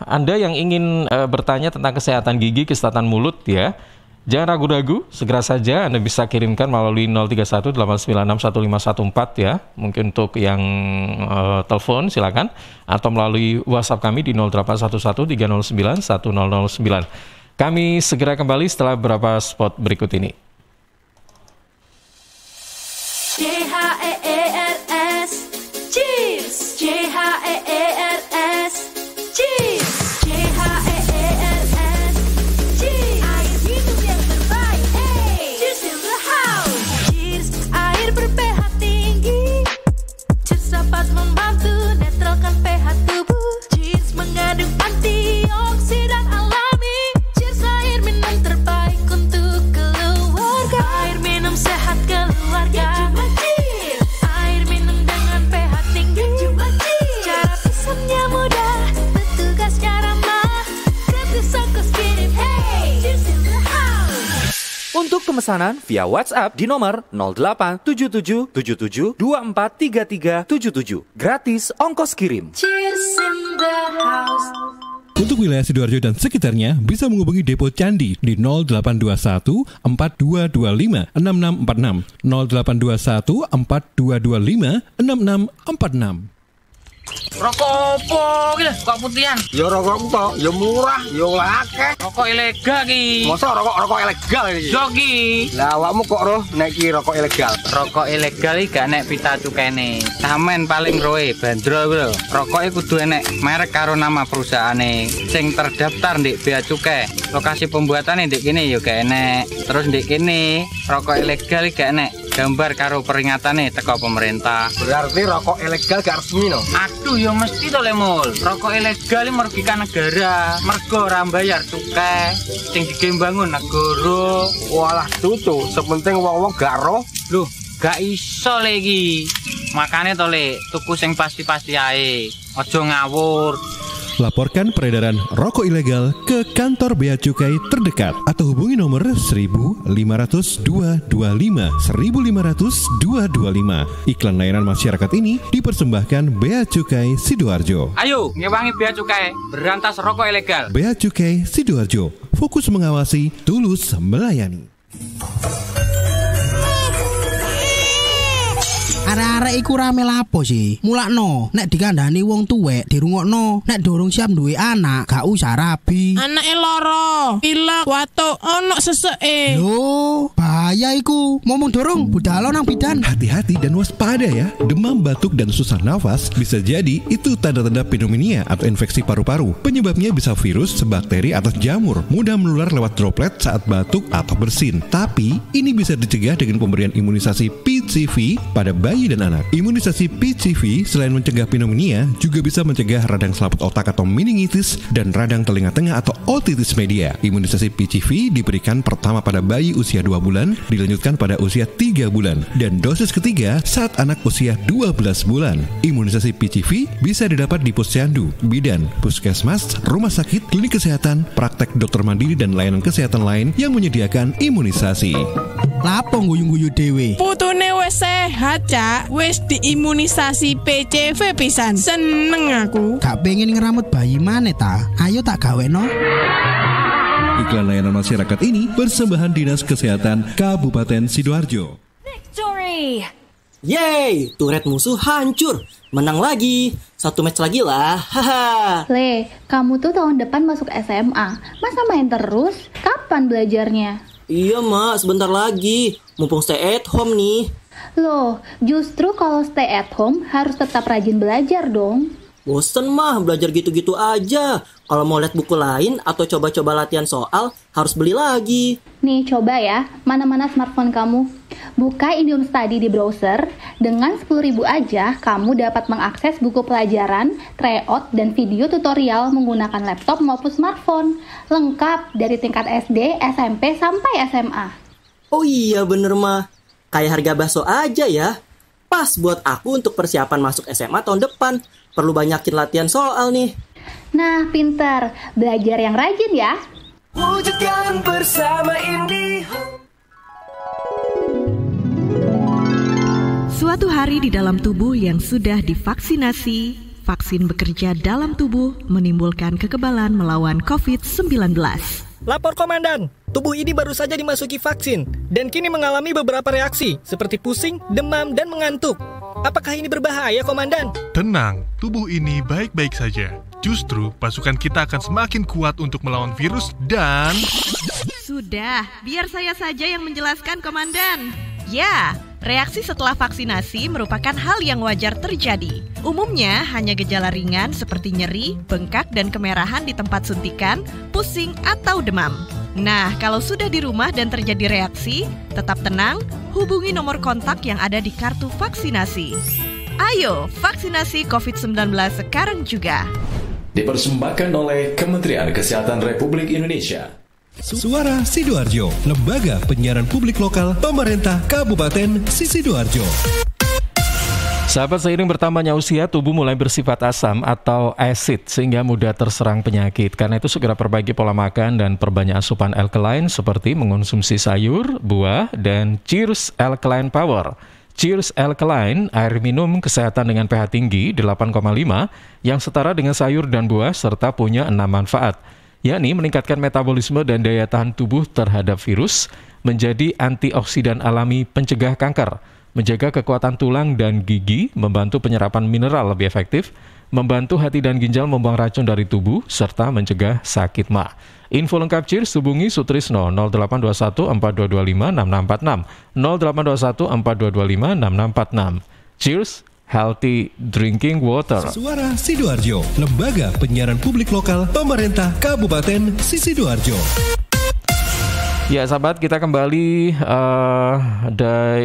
Anda yang ingin bertanya tentang kesehatan gigi, kesehatan mulut ya, jangan ragu-ragu, segera saja Anda bisa kirimkan melalui 031-896-1514 ya. Mungkin untuk yang telepon silakan, atau melalui WhatsApp kami di 0811-309-1009. Kami segera kembali setelah beberapa spot berikut ini. CHEERS Cheers, CHEERS Cheers, CHEERS Cheers, air minum yang terbaik. Cheers in the house. Cheers, air ber-pH tinggi. Cheers dapat membantu netralkan pH tubuh. Cheers mengandung antioksidan alami. Cheers, air minum terbaik untuk keluarga. Air minum sehat keluarga. Air minum dengan pH tinggi. Cara pesannya pemesanan via WhatsApp di nomor 087777243377. Gratis ongkos kirim. Cheers in the house. Untuk wilayah Sidoarjo dan sekitarnya bisa menghubungi Depo Candi di 0821 4225 6646 0821 4225 6646. Rokok opo iki lho, kok putihan? Ya rokok kok, ya murah, ya akeh. Rokok ilegal ki. Masa rokok ilegal iki? Yo ki. Lah awakmu kok roh nek iki rokok ilegal? Rokok ilegal iki gak nek pita cukene. Samen paling roe bandrol kuwi lho. Rokoke kudu enek merek karo nama perusahaane sing terdaftar ndek bea cukai. Lokasi pembuatane ndek kene yo gak enek. Terus ndek kene rokok ilegal iki gak enek gambar karo peringatane teko pemerintah. Berarti rokok ilegal gak resmi no? Aduh ya mesti to Le Mul. Rokok ilegal iki merugikan negara. Mergo ora bayar cukai sing digembangun negara. Walah tutu, sepenting wong-wong gak roh. Loh, gak iso Le iki. Makane to Le, tuku sing pasti-pasti ae. Aja ngawur. Laporkan peredaran rokok ilegal ke kantor Bea Cukai terdekat atau hubungi nomor 1550225 1550225. Iklan layanan masyarakat ini dipersembahkan Bea Cukai Sidoarjo. Ayo, ngewangi Bea Cukai, berantas rokok ilegal. Bea Cukai Sidoarjo, fokus mengawasi, tulus melayani. Arek-arek iku rame lapo sih? Mulakno, nek dikandani wong tuwek dirungokno, nek durung siap duwe anak, gak usah rabi. Anake loro, pilek, watuk, ono seseke. Loh, bahaya iku. Ngomong dorong, budal nang bidan. Hati-hati dan waspada ya. Demam, batuk, dan susah nafas bisa jadi itu tanda-tanda pneumonia atau infeksi paru-paru. Penyebabnya bisa virus, bakteri, atau jamur. Mudah menular lewat droplet saat batuk atau bersin. Tapi, ini bisa dicegah dengan pemberian imunisasi PCV pada bayi dan anak. Imunisasi PCV selain mencegah pneumonia juga bisa mencegah radang selaput otak atau meningitis dan radang telinga tengah atau otitis media. Imunisasi PCV diberikan pertama pada bayi usia 2 bulan, dilanjutkan pada usia 3 bulan, dan dosis ketiga saat anak usia 12 bulan. Imunisasi PCV bisa didapat di posyandu, bidan, puskesmas, rumah sakit, klinik kesehatan, praktek dokter mandiri, dan layanan kesehatan lain yang menyediakan imunisasi. Lapo guyu-guyu dewe? Putune wis sehat, Cak. Wis diimunisasi PCV pisan. Seneng aku. Gak pengen ngeramut bayi maneh ta? Ayo tak gaweno. Iklan layanan masyarakat ini persembahan Dinas Kesehatan Kabupaten Sidoarjo. Victory! Yeay, turret musuh hancur. Menang lagi. 1 match lagi lah. Haha. Le, kamu tuh tahun depan masuk SMA. Masa main terus? Kapan belajarnya? Iya, Mak, sebentar lagi. Mumpung stay at home nih. Loh, justru kalau stay at home harus tetap rajin belajar dong. Bosen mah, belajar gitu-gitu aja. Kalau mau lihat buku lain atau coba-coba latihan soal, harus beli lagi. Nih, coba ya, mana-mana smartphone kamu. Buka Indium Study di browser. Dengan 10.000 aja, kamu dapat mengakses buku pelajaran, tryout, dan video tutorial menggunakan laptop maupun smartphone. Lengkap dari tingkat SD, SMP, sampai SMA. Oh iya bener mah. Kayak harga bakso aja ya. Pas buat aku untuk persiapan masuk SMA tahun depan. Perlu banyakin latihan soal nih. Nah, pinter. Belajar yang rajin ya. Wujudkan bersama IndiHome. Suatu hari di dalam tubuh yang sudah divaksinasi, vaksin bekerja dalam tubuh menimbulkan kekebalan melawan COVID-19. Lapor Komandan, tubuh ini baru saja dimasuki vaksin dan kini mengalami beberapa reaksi seperti pusing, demam, dan mengantuk. Apakah ini berbahaya, Komandan? Tenang, tubuh ini baik-baik saja. Justru pasukan kita akan semakin kuat untuk melawan virus dan... Sudah, biar saya saja yang menjelaskan, Komandan. Ya, reaksi setelah vaksinasi merupakan hal yang wajar terjadi. Umumnya hanya gejala ringan seperti nyeri, bengkak, dan kemerahan di tempat suntikan, pusing, atau demam. Nah, kalau sudah di rumah dan terjadi reaksi, tetap tenang, hubungi nomor kontak yang ada di kartu vaksinasi. Ayo, vaksinasi COVID-19 sekarang juga. Dipersembahkan oleh Kementerian Kesehatan Republik Indonesia. Suara Sidoarjo, lembaga penyiaran publik lokal pemerintah Kabupaten Sidoarjo. Sahabat, seiring bertambahnya usia, tubuh mulai bersifat asam atau acid sehingga mudah terserang penyakit. Karena itu segera perbaiki pola makan dan perbanyak asupan alkaline seperti mengonsumsi sayur, buah, dan Cheers Alkaline Power. Cheers Alkaline, air minum kesehatan dengan pH tinggi 8,5 yang setara dengan sayur dan buah serta punya 6 manfaat, yakni meningkatkan metabolisme dan daya tahan tubuh terhadap virus, menjadi antioksidan alami pencegah kanker, menjaga kekuatan tulang dan gigi, membantu penyerapan mineral lebih efektif, membantu hati dan ginjal membuang racun dari tubuh, serta mencegah sakit ma. Info lengkap Cheers hubungi Sutrisno 0821 4225 6646 0821 4225 6646. Cheers, healthy drinking water. Suara Sidoarjo, lembaga penyiaran publik lokal pemerintah Kabupaten Sidoarjo. Ya sahabat, kita kembali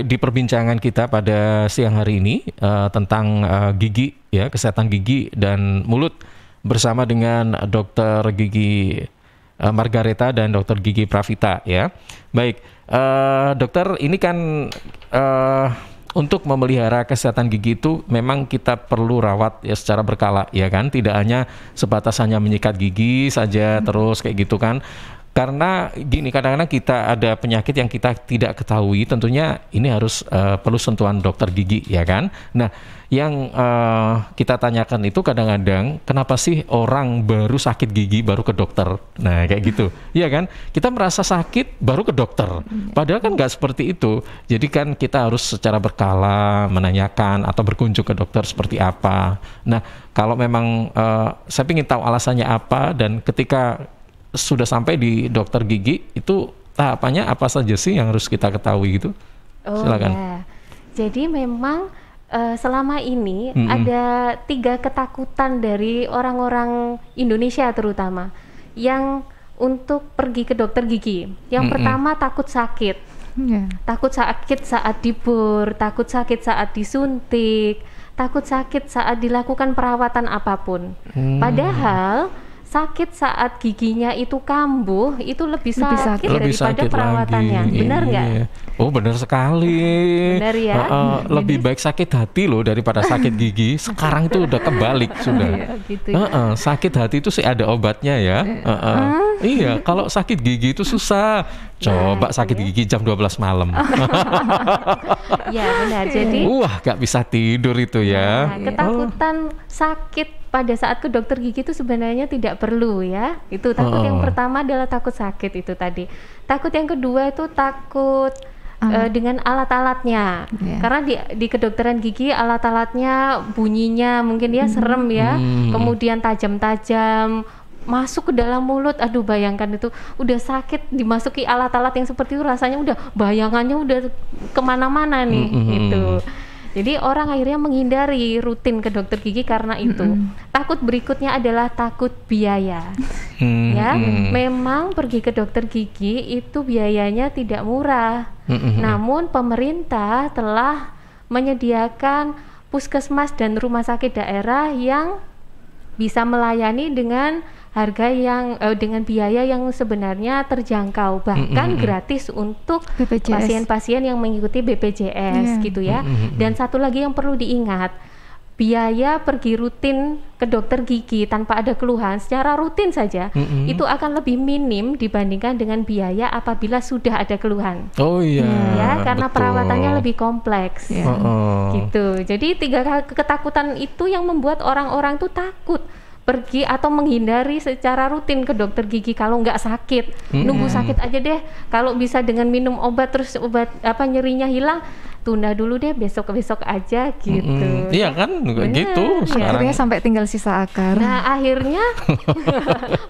di perbincangan kita pada siang hari ini tentang gigi, ya, kesehatan gigi dan mulut bersama dengan Dr. Gigi Margareta dan Dr. Gigi Pravita, ya. Baik, dokter, ini kan untuk memelihara kesehatan gigi itu memang kita perlu rawat ya secara berkala, ya kan? Tidak hanya sebatas hanya menyikat gigi saja terus kayak gitu kan. Karena gini, kadang-kadang kita ada penyakit yang kita tidak ketahui, tentunya ini harus perlu sentuhan dokter gigi, ya kan? Nah, yang kita tanyakan itu kadang-kadang, kenapa sih orang baru sakit gigi baru ke dokter? Nah, kayak gitu, ya kan? Kita merasa sakit baru ke dokter, padahal kan nggak seperti itu. Jadi kan kita harus secara berkala menanyakan atau berkunjung ke dokter seperti apa. Nah, kalau memang saya ingin tahu alasannya apa, dan ketika sudah sampai di dokter gigi itu tahapannya apa saja sih yang harus kita ketahui gitu? Silakan. Ya. Jadi memang selama ini ada 3 ketakutan dari orang-orang Indonesia terutama yang untuk pergi ke dokter gigi. Yang pertama takut sakit, takut sakit saat dibur, takut sakit saat disuntik, takut sakit saat dilakukan perawatan apapun. Padahal sakit saat giginya itu kambuh itu lebih sakit daripada perawatannya. Benar nggak? Oh, benar sekali. Benar ya. Lebih baik sakit hati loh daripada sakit gigi. Sekarang itu udah kebalik sudah. Gitu ya. Sakit hati itu sih ada obatnya ya. Iya, kalau sakit gigi itu susah. Coba sakit gigi jam 12 malam. Ya benar. Jadi gak bisa tidur itu ya. Ketakutan sakit pada saat ke dokter gigi itu sebenarnya tidak perlu ya. Itu takut yang pertama adalah takut sakit itu tadi. Takut yang kedua itu takut dengan alat-alatnya. Karena di kedokteran gigi alat-alatnya bunyinya mungkin ya serem ya. Kemudian tajam-tajam masuk ke dalam mulut, aduh bayangkan itu udah sakit dimasuki alat-alat yang seperti itu, rasanya udah bayangannya udah kemana-mana nih gitu. Jadi orang akhirnya menghindari rutin ke dokter gigi karena itu. Takut berikutnya adalah takut biaya. Ya, memang pergi ke dokter gigi itu biayanya tidak murah. Namun pemerintah telah menyediakan puskesmas dan rumah sakit daerah yang bisa melayani dengan harga yang dengan biaya yang sebenarnya terjangkau, bahkan gratis untuk pasien-pasien yang mengikuti BPJS gitu ya. Dan satu lagi yang perlu diingat, biaya pergi rutin ke dokter gigi tanpa ada keluhan secara rutin saja itu akan lebih minim dibandingkan dengan biaya apabila sudah ada keluhan. Oh iya. Ya, karena perawatannya lebih kompleks. Gitu. Jadi 3 ketakutan itu yang membuat orang-orang tuh takut pergi atau menghindari secara rutin ke dokter gigi kalau nggak sakit. Nunggu sakit aja deh. Kalau bisa dengan minum obat terus obat nyerinya hilang, tunda dulu deh, besok aja gitu. Iya kan, gitu. Ya, akhirnya sampai tinggal sisa akar. Nah akhirnya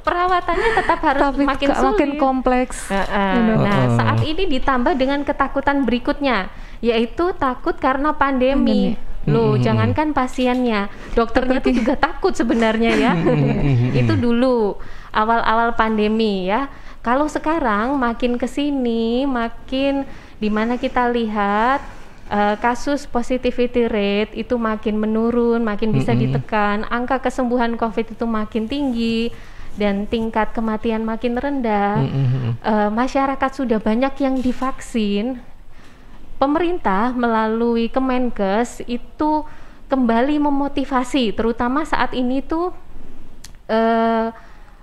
perawatannya tetap harus makin sulit, makin kompleks. Nah saat ini ditambah dengan ketakutan berikutnya, yaitu takut karena pandemi. Loh, jangankan pasiennya, dokternya itu juga takut sebenarnya ya. Itu dulu awal-awal pandemi ya. Kalau sekarang makin kesini, makin dimana kita lihat kasus positivity rate itu makin menurun, makin bisa ditekan, angka kesembuhan COVID itu makin tinggi dan tingkat kematian makin rendah. Masyarakat sudah banyak yang divaksin. Pemerintah melalui Kemenkes itu kembali memotivasi, terutama saat ini tuh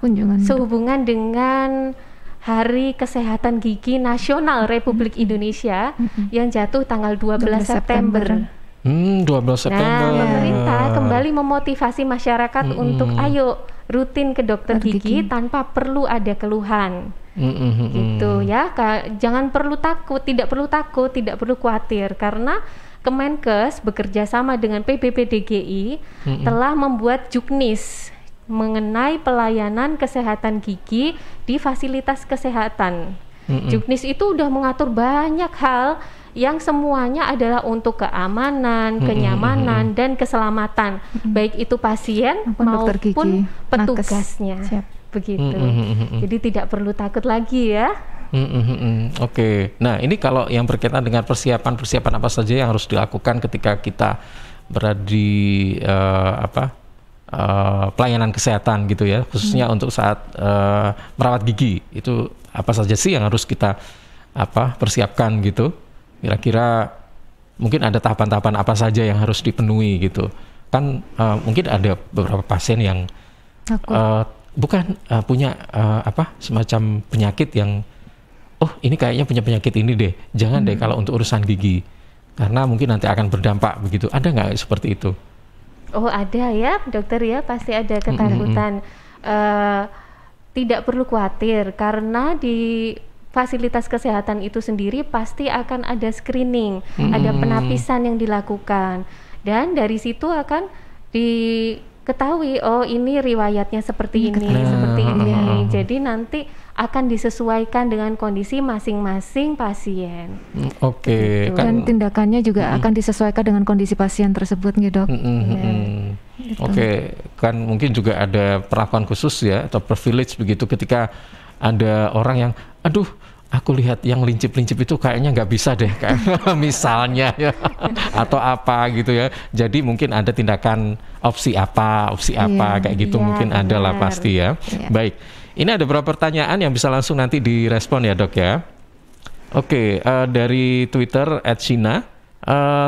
kunjungan sehubungan dengan Hari Kesehatan Gigi Nasional Republik Indonesia yang jatuh tanggal 12 September. 12 September. Nah, pemerintah kembali memotivasi masyarakat untuk ayo rutin ke dokter gigi tanpa perlu ada keluhan. Gitu ya, jangan perlu takut, tidak perlu khawatir, karena Kemenkes bekerja sama dengan PBPDGI telah membuat juknis mengenai pelayanan kesehatan gigi di fasilitas kesehatan. Juknis itu udah mengatur banyak hal yang semuanya adalah untuk keamanan, kenyamanan, dan keselamatan, baik itu pasien maupun petugasnya. Begitu. Jadi tidak perlu takut lagi ya. Oke. Nah, ini kalau yang berkaitan dengan persiapan apa saja yang harus dilakukan ketika kita berada di pelayanan kesehatan gitu ya, khususnya untuk saat merawat gigi, itu apa saja sih yang harus kita persiapkan gitu? Kira-kira mungkin ada tahapan-tahapan apa saja yang harus dipenuhi gitu? Kan mungkin ada beberapa pasien yang punya semacam penyakit yang ini kayaknya punya penyakit ini deh, jangan deh kalau untuk urusan gigi, karena mungkin nanti akan berdampak begitu. Ada nggak seperti itu? Oh ada ya dokter ya, pasti ada ketakutan. Tidak perlu khawatir, karena di fasilitas kesehatan itu sendiri pasti akan ada screening, ada penapisan yang dilakukan, dan dari situ akan diketahui ini riwayatnya seperti ini, seperti ini. Jadi nanti akan disesuaikan dengan kondisi masing-masing pasien. Oke. Dan tindakannya juga akan disesuaikan dengan kondisi pasien tersebut, gitu dok. Oke, kan mungkin juga ada perlakuan khusus ya atau privilege begitu ketika ada orang yang, aku lihat yang lincip-lincip itu kayaknya nggak bisa deh, kayak misalnya ya, atau apa gitu ya. Jadi mungkin ada tindakan opsi apa kayak gitu, mungkin ada lah pasti ya. Baik. Ini ada beberapa pertanyaan yang bisa langsung nanti direspon ya dok ya. Oke, dari Twitter @Shina,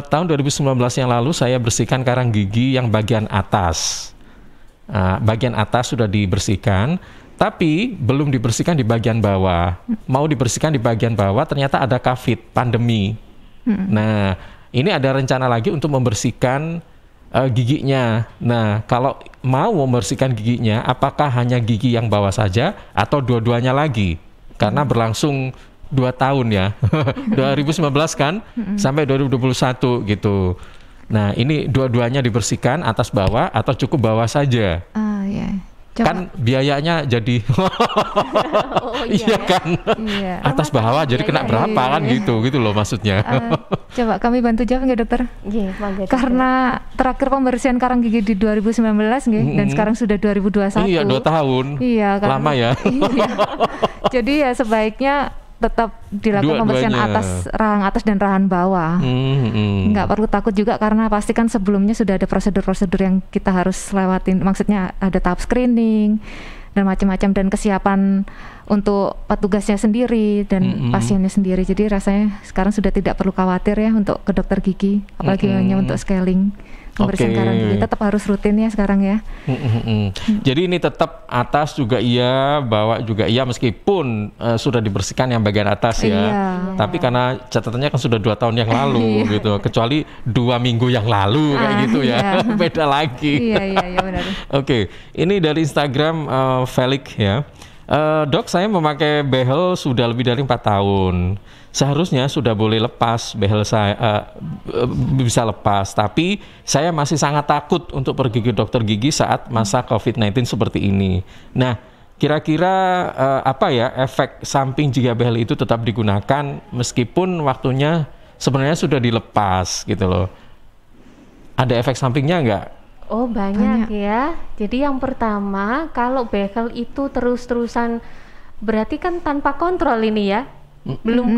tahun 2019 yang lalu saya bersihkan karang gigi yang bagian atas. Bagian atas sudah dibersihkan, tapi belum dibersihkan di bagian bawah. Mau dibersihkan di bagian bawah, ternyata ada COVID, pandemi. Nah, ini ada rencana lagi untuk membersihkan giginya. Nah, kalau mau membersihkan giginya, apakah hanya gigi yang bawah saja atau dua-duanya lagi? Karena berlangsung 2 tahun ya, 2019 kan sampai 2021 gitu. Nah, ini dua-duanya dibersihkan atas bawah atau cukup bawah saja? Kan biayanya jadi iya kan, atas bawah jadi kena berapa kan gitu loh maksudnya. Coba kami bantu jawab nggak dokter? Karena terakhir pembersihan karang gigi di 2019 dan sekarang sudah 2021. Iya, 2 tahun. Iya, lama ya. Jadi ya sebaiknya tetap dilakukan pembersihan rahang atas dan rahang bawah. Nggak perlu takut juga, karena pasti kan sebelumnya sudah ada prosedur-prosedur yang kita harus lewatin. Maksudnya ada tahap screening dan macam-macam, dan kesiapan untuk petugasnya sendiri dan pasiennya sendiri. Jadi rasanya sekarang sudah tidak perlu khawatir ya untuk ke dokter gigi, apalagi hanya untuk scaling. Pembersihan karang gigi tetap harus rutin ya sekarang ya. Jadi ini tetap atas juga iya, bawah juga iya, meskipun sudah dibersihkan yang bagian atas ya. Tapi karena catatannya kan sudah 2 tahun yang lalu gitu, kecuali 2 minggu yang lalu kayak gitu ya, beda lagi. Iya benar. Oke, ini dari Instagram Felix ya. Dok, saya memakai behel sudah lebih dari 4 tahun. Seharusnya sudah boleh lepas behel saya, bisa lepas, tapi saya masih sangat takut untuk pergi ke dokter gigi saat masa COVID-19 seperti ini. Nah, kira-kira apa ya efek samping jika behel itu tetap digunakan meskipun waktunya sebenarnya sudah dilepas gitu loh? Ada efek sampingnya nggak? Oh banyak ya. Jadi yang pertama, kalau behel itu terus-terusan, berarti kan tanpa kontrol ini ya. Belum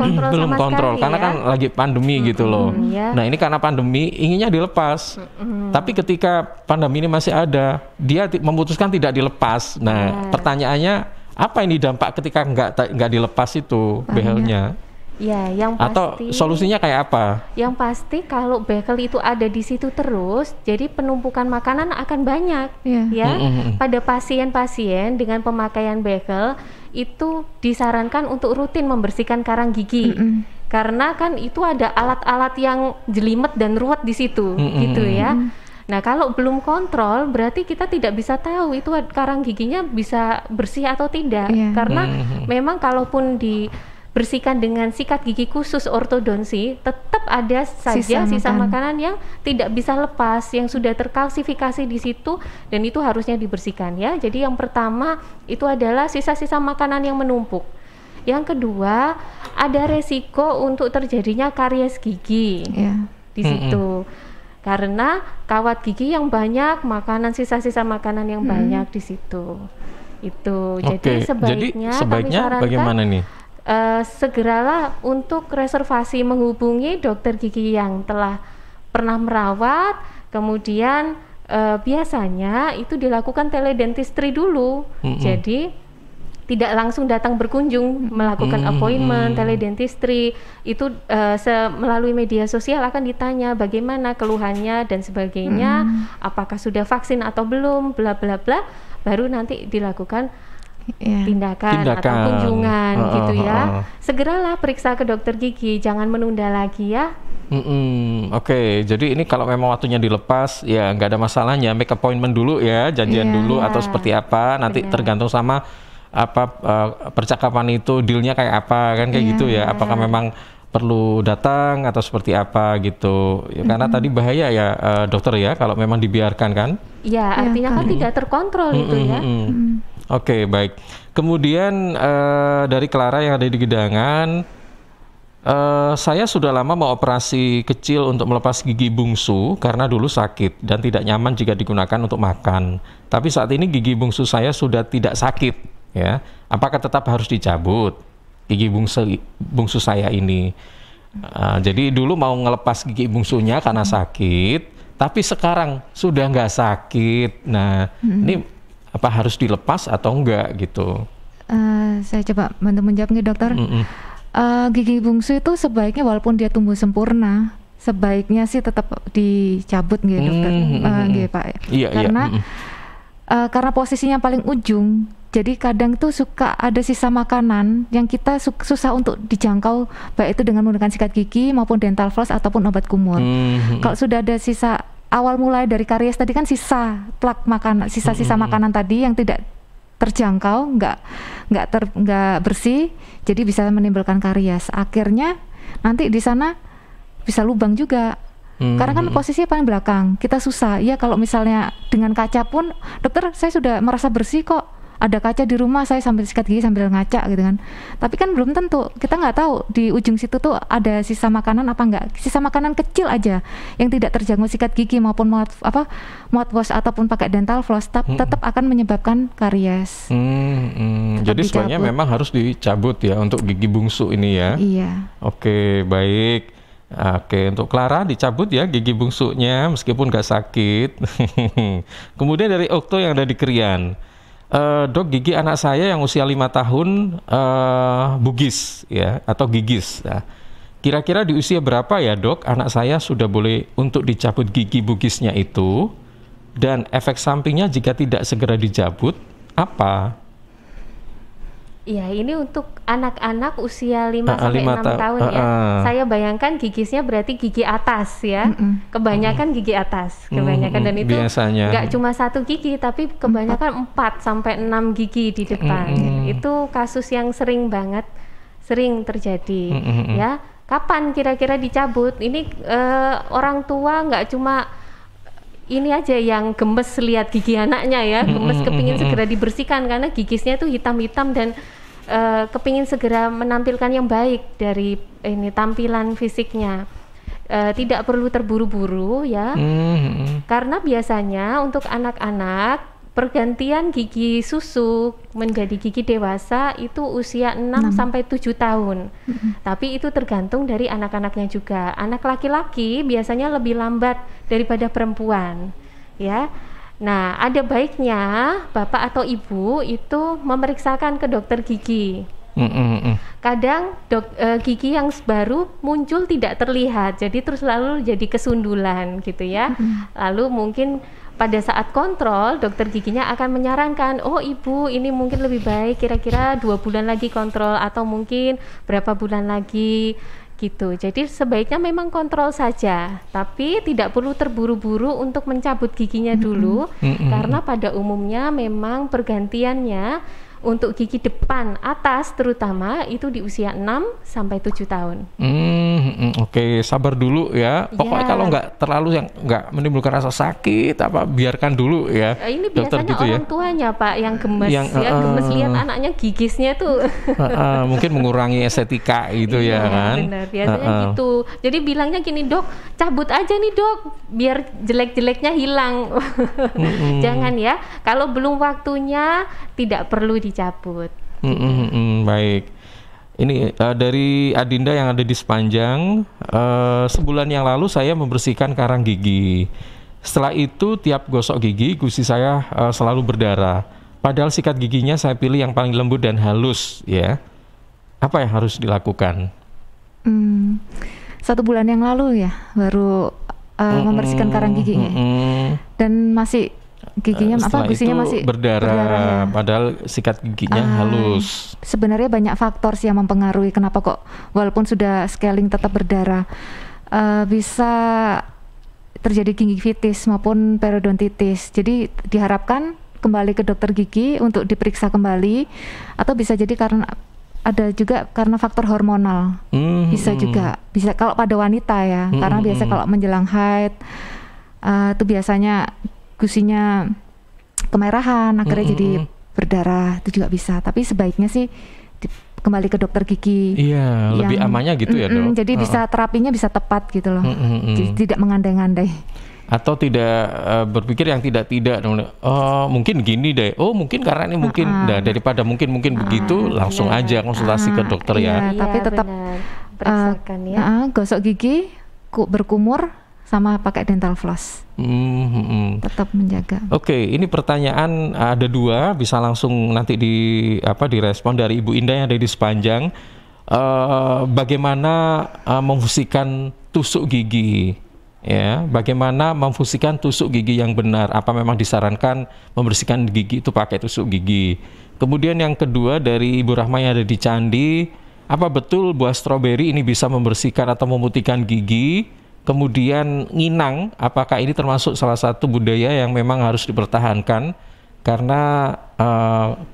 kontrol karena kan lagi pandemi gitu loh. Nah, ini karena pandemi inginnya dilepas. Tapi ketika pandemi ini masih ada, dia memutuskan tidak dilepas. Nah, pertanyaannya apa ini dampak ketika nggak dilepas itu behelnya? Ya, yang pasti. Atau solusinya kayak apa? Yang pasti kalau bekel itu ada di situ terus, jadi penumpukan makanan akan banyak, ya. Pada pasien-pasien dengan pemakaian bekel itu disarankan untuk rutin membersihkan karang gigi, karena kan itu ada alat-alat yang jelimet dan ruwet di situ, gitu ya. Nah, kalau belum kontrol, berarti kita tidak bisa tahu itu karang giginya bisa bersih atau tidak, karena memang kalaupun dibersihkan dengan sikat gigi khusus ortodonsi, tetap ada saja sisa makanan yang tidak bisa lepas, yang sudah terkalsifikasi di situ, dan itu harusnya dibersihkan ya. Jadi yang pertama itu adalah sisa-sisa makanan yang menumpuk. Yang kedua, ada resiko untuk terjadinya karies gigi di situ. Karena kawat gigi yang banyak, makanan sisa-sisa makanan yang banyak di situ. Itu. Jadi sebaiknya kami sarankan bagaimana nih? Segeralah untuk reservasi menghubungi dokter gigi yang telah pernah merawat, kemudian biasanya itu dilakukan teledentistry dulu. Jadi tidak langsung datang berkunjung, melakukan appointment teledentistry itu melalui media sosial akan ditanya bagaimana keluhannya dan sebagainya, apakah sudah vaksin atau belum, bla bla bla, baru nanti dilakukan tindakan atau kunjungan gitu ya. Segeralah periksa ke dokter gigi, jangan menunda lagi ya. Oke, jadi ini kalau memang waktunya dilepas ya nggak ada masalahnya, make appointment dulu ya, janjian dulu atau seperti apa, nanti tergantung sama apa percakapan itu, dealnya kayak apa kan, kayak gitu ya, apakah memang perlu datang atau seperti apa gitu ya, karena tadi bahaya ya dokter ya kalau memang dibiarkan kan ya, artinya kan tidak terkontrol itu ya. Oke, baik. Kemudian dari Clara yang ada di Gedangan, saya sudah lama mau operasi kecil untuk melepas gigi bungsu karena dulu sakit dan tidak nyaman jika digunakan untuk makan, tapi saat ini gigi bungsu saya sudah tidak sakit ya, apakah tetap harus dicabut gigi bungsu saya ini? Jadi dulu mau ngelepas gigi bungsunya karena sakit, tapi sekarang sudah nggak sakit. Nah, ini apa harus dilepas atau enggak gitu? Saya coba bantu menjawab nih dokter. Gigi bungsu itu sebaiknya walaupun dia tumbuh sempurna, sebaiknya sih tetap dicabut gitu dokter, gitu Pak. Karena posisinya paling ujung. Jadi kadang tuh suka ada sisa makanan yang kita susah untuk dijangkau, baik itu dengan menggunakan sikat gigi maupun dental floss ataupun obat kumur. Kalau sudah ada sisa awal mulai dari karies tadi kan sisa plak makanan, sisa-sisa makanan tadi yang tidak terjangkau, nggak bersih, jadi bisa menimbulkan karies. Akhirnya nanti di sana bisa lubang juga. Karena kan posisinya paling belakang, kita susah. Ya kalau misalnya dengan kaca pun, dokter saya sudah merasa bersih kok. Ada kaca di rumah, saya sambil sikat gigi sambil ngaca gitu kan. Tapi kan belum tentu, kita nggak tahu di ujung situ tuh ada sisa makanan apa enggak. Sisa makanan kecil aja yang tidak terjangkau sikat gigi maupun mouthwash ataupun pakai dental floss tetap akan menyebabkan karies. Jadi sebenarnya memang harus dicabut ya untuk gigi bungsu ini ya. Iya. Oke, baik. Oke, untuk Clara dicabut ya gigi bungsunya meskipun nggak sakit. Kemudian dari Okto yang ada di Krian. Dok, gigi anak saya yang usia 5 tahun bugis ya atau gigis ya. Kira-kira di usia berapa ya dok anak saya sudah boleh untuk dicabut gigi bugisnya itu, dan efek sampingnya jika tidak segera dicabut apa? Ya, ini untuk anak-anak usia 5 sampai 6 tahun ya. Saya bayangkan gigisnya berarti gigi atas ya. Kebanyakan gigi atas, kebanyakan, dan itu nggak cuma 1 gigi tapi kebanyakan 4 sampai 6 gigi di depan. Itu kasus yang sering banget terjadi ya. Kapan kira-kira dicabut? Ini orang tua nggak cuma ini aja yang gemes lihat gigi anaknya ya, gemes kepingin segera dibersihkan karena gigisnya tuh hitam-hitam dan kepingin segera menampilkan yang baik dari ini tampilan fisiknya. Tidak perlu terburu-buru ya, karena biasanya untuk anak-anak pergantian gigi susu menjadi gigi dewasa itu usia 6 sampai 7 tahun. Tapi itu tergantung dari anak-anaknya juga. Anak laki-laki biasanya lebih lambat daripada perempuan ya. Nah, ada baiknya bapak atau ibu itu memeriksakan ke dokter gigi Kadang gigi yang baru muncul tidak terlihat, jadi terus lalu jadi kesundulan gitu ya. Lalu mungkin pada saat kontrol, dokter giginya akan menyarankan, oh ibu ini mungkin lebih baik kira-kira 2 bulan lagi kontrol atau mungkin berapa bulan lagi gitu. Jadi sebaiknya memang kontrol saja, tapi tidak perlu terburu-buru untuk mencabut giginya dulu, karena pada umumnya memang pergantiannya untuk gigi depan atas terutama itu di usia 6 sampai 7 tahun. Oke, sabar dulu ya. Pokoknya kalau nggak terlalu yang nggak menimbulkan rasa sakit apa biarkan dulu ya. Ini dokter biasanya gitu orang tuanya Pak yang gemes gemes lihat anaknya gigisnya tuh. Mungkin mengurangi estetika gitu ya kan. Benar, biasanya gitu. Jadi bilangnya gini, dok, cabut aja nih dok, biar jelek-jeleknya hilang. Jangan ya. Kalau belum waktunya tidak perlu dicabut. Baik. Ini dari Adinda yang ada di Sepanjang. Sebulan yang lalu saya membersihkan karang gigi. Setelah itu tiap gosok gigi, gusi saya selalu berdarah. Padahal sikat giginya saya pilih yang paling lembut dan halus ya. Apa yang harus dilakukan? 1 bulan yang lalu ya baru membersihkan karang gigi. Dan masih giginya gusinya masih berdarah ya. Padahal sikat giginya halus. Sebenarnya banyak faktor sih yang mempengaruhi kenapa kok walaupun sudah scaling tetap berdarah. Bisa terjadi gingivitis maupun periodontitis. Jadi diharapkan kembali ke dokter gigi untuk diperiksa kembali, atau bisa jadi karena ada juga karena faktor hormonal. Bisa juga, bisa kalau pada wanita ya, karena biasa kalau menjelang haid itu biasanya gusinya kemerahan, akhirnya jadi berdarah, itu juga bisa. Tapi sebaiknya sih kembali ke dokter gigi. Iya, lebih amannya gitu ya dok. Jadi bisa terapinya bisa tepat gitu loh, tidak mengandai-andai. Atau tidak berpikir yang tidak-tidak. Oh mungkin gini deh, oh mungkin karena ini mungkin. Nah, daripada mungkin begitu, langsung aja konsultasi ke dokter ya. Tapi tetap periksakan ya. Gosok gigi, berkumur, sama pakai dental floss. Tetap menjaga. Oke, ini pertanyaan ada 2, bisa langsung nanti direspon dari Ibu Indah yang ada di Sepanjang. Bagaimana memfungsikan tusuk gigi? Ya, bagaimana memfungsikan tusuk gigi yang benar? Apa memang disarankan membersihkan gigi itu pakai tusuk gigi? Kemudian yang kedua dari Ibu Rahma yang ada di Candi, apa betul buah stroberi ini bisa membersihkan atau memutihkan gigi? Kemudian nginang, apakah ini termasuk salah satu budaya yang memang harus dipertahankan karena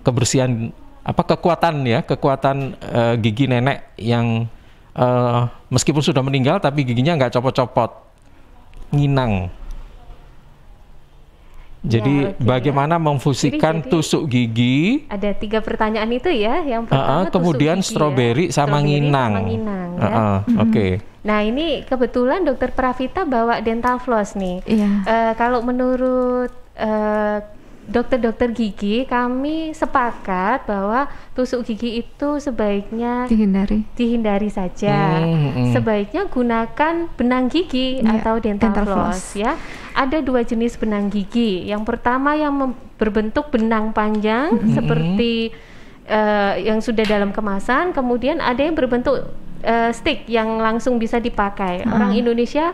kebersihan kekuatan gigi nenek yang meskipun sudah meninggal tapi giginya nggak copot-copot, nginang. Jadi bagaimana memfungsikan tusuk gigi? Ada 3 pertanyaan itu ya. Yang pertama kemudian stroberi sama nginang. Oke. Nah ini kebetulan dokter Pravita bawa dental floss nih. Kalau menurut dokter-dokter gigi, kami sepakat bahwa tusuk gigi itu sebaiknya dihindari saja. Sebaiknya gunakan benang gigi atau dental floss ya. Ada 2 jenis benang gigi. Yang pertama yang berbentuk benang panjang seperti yang sudah dalam kemasan, kemudian ada yang berbentuk stick yang langsung bisa dipakai. Orang Indonesia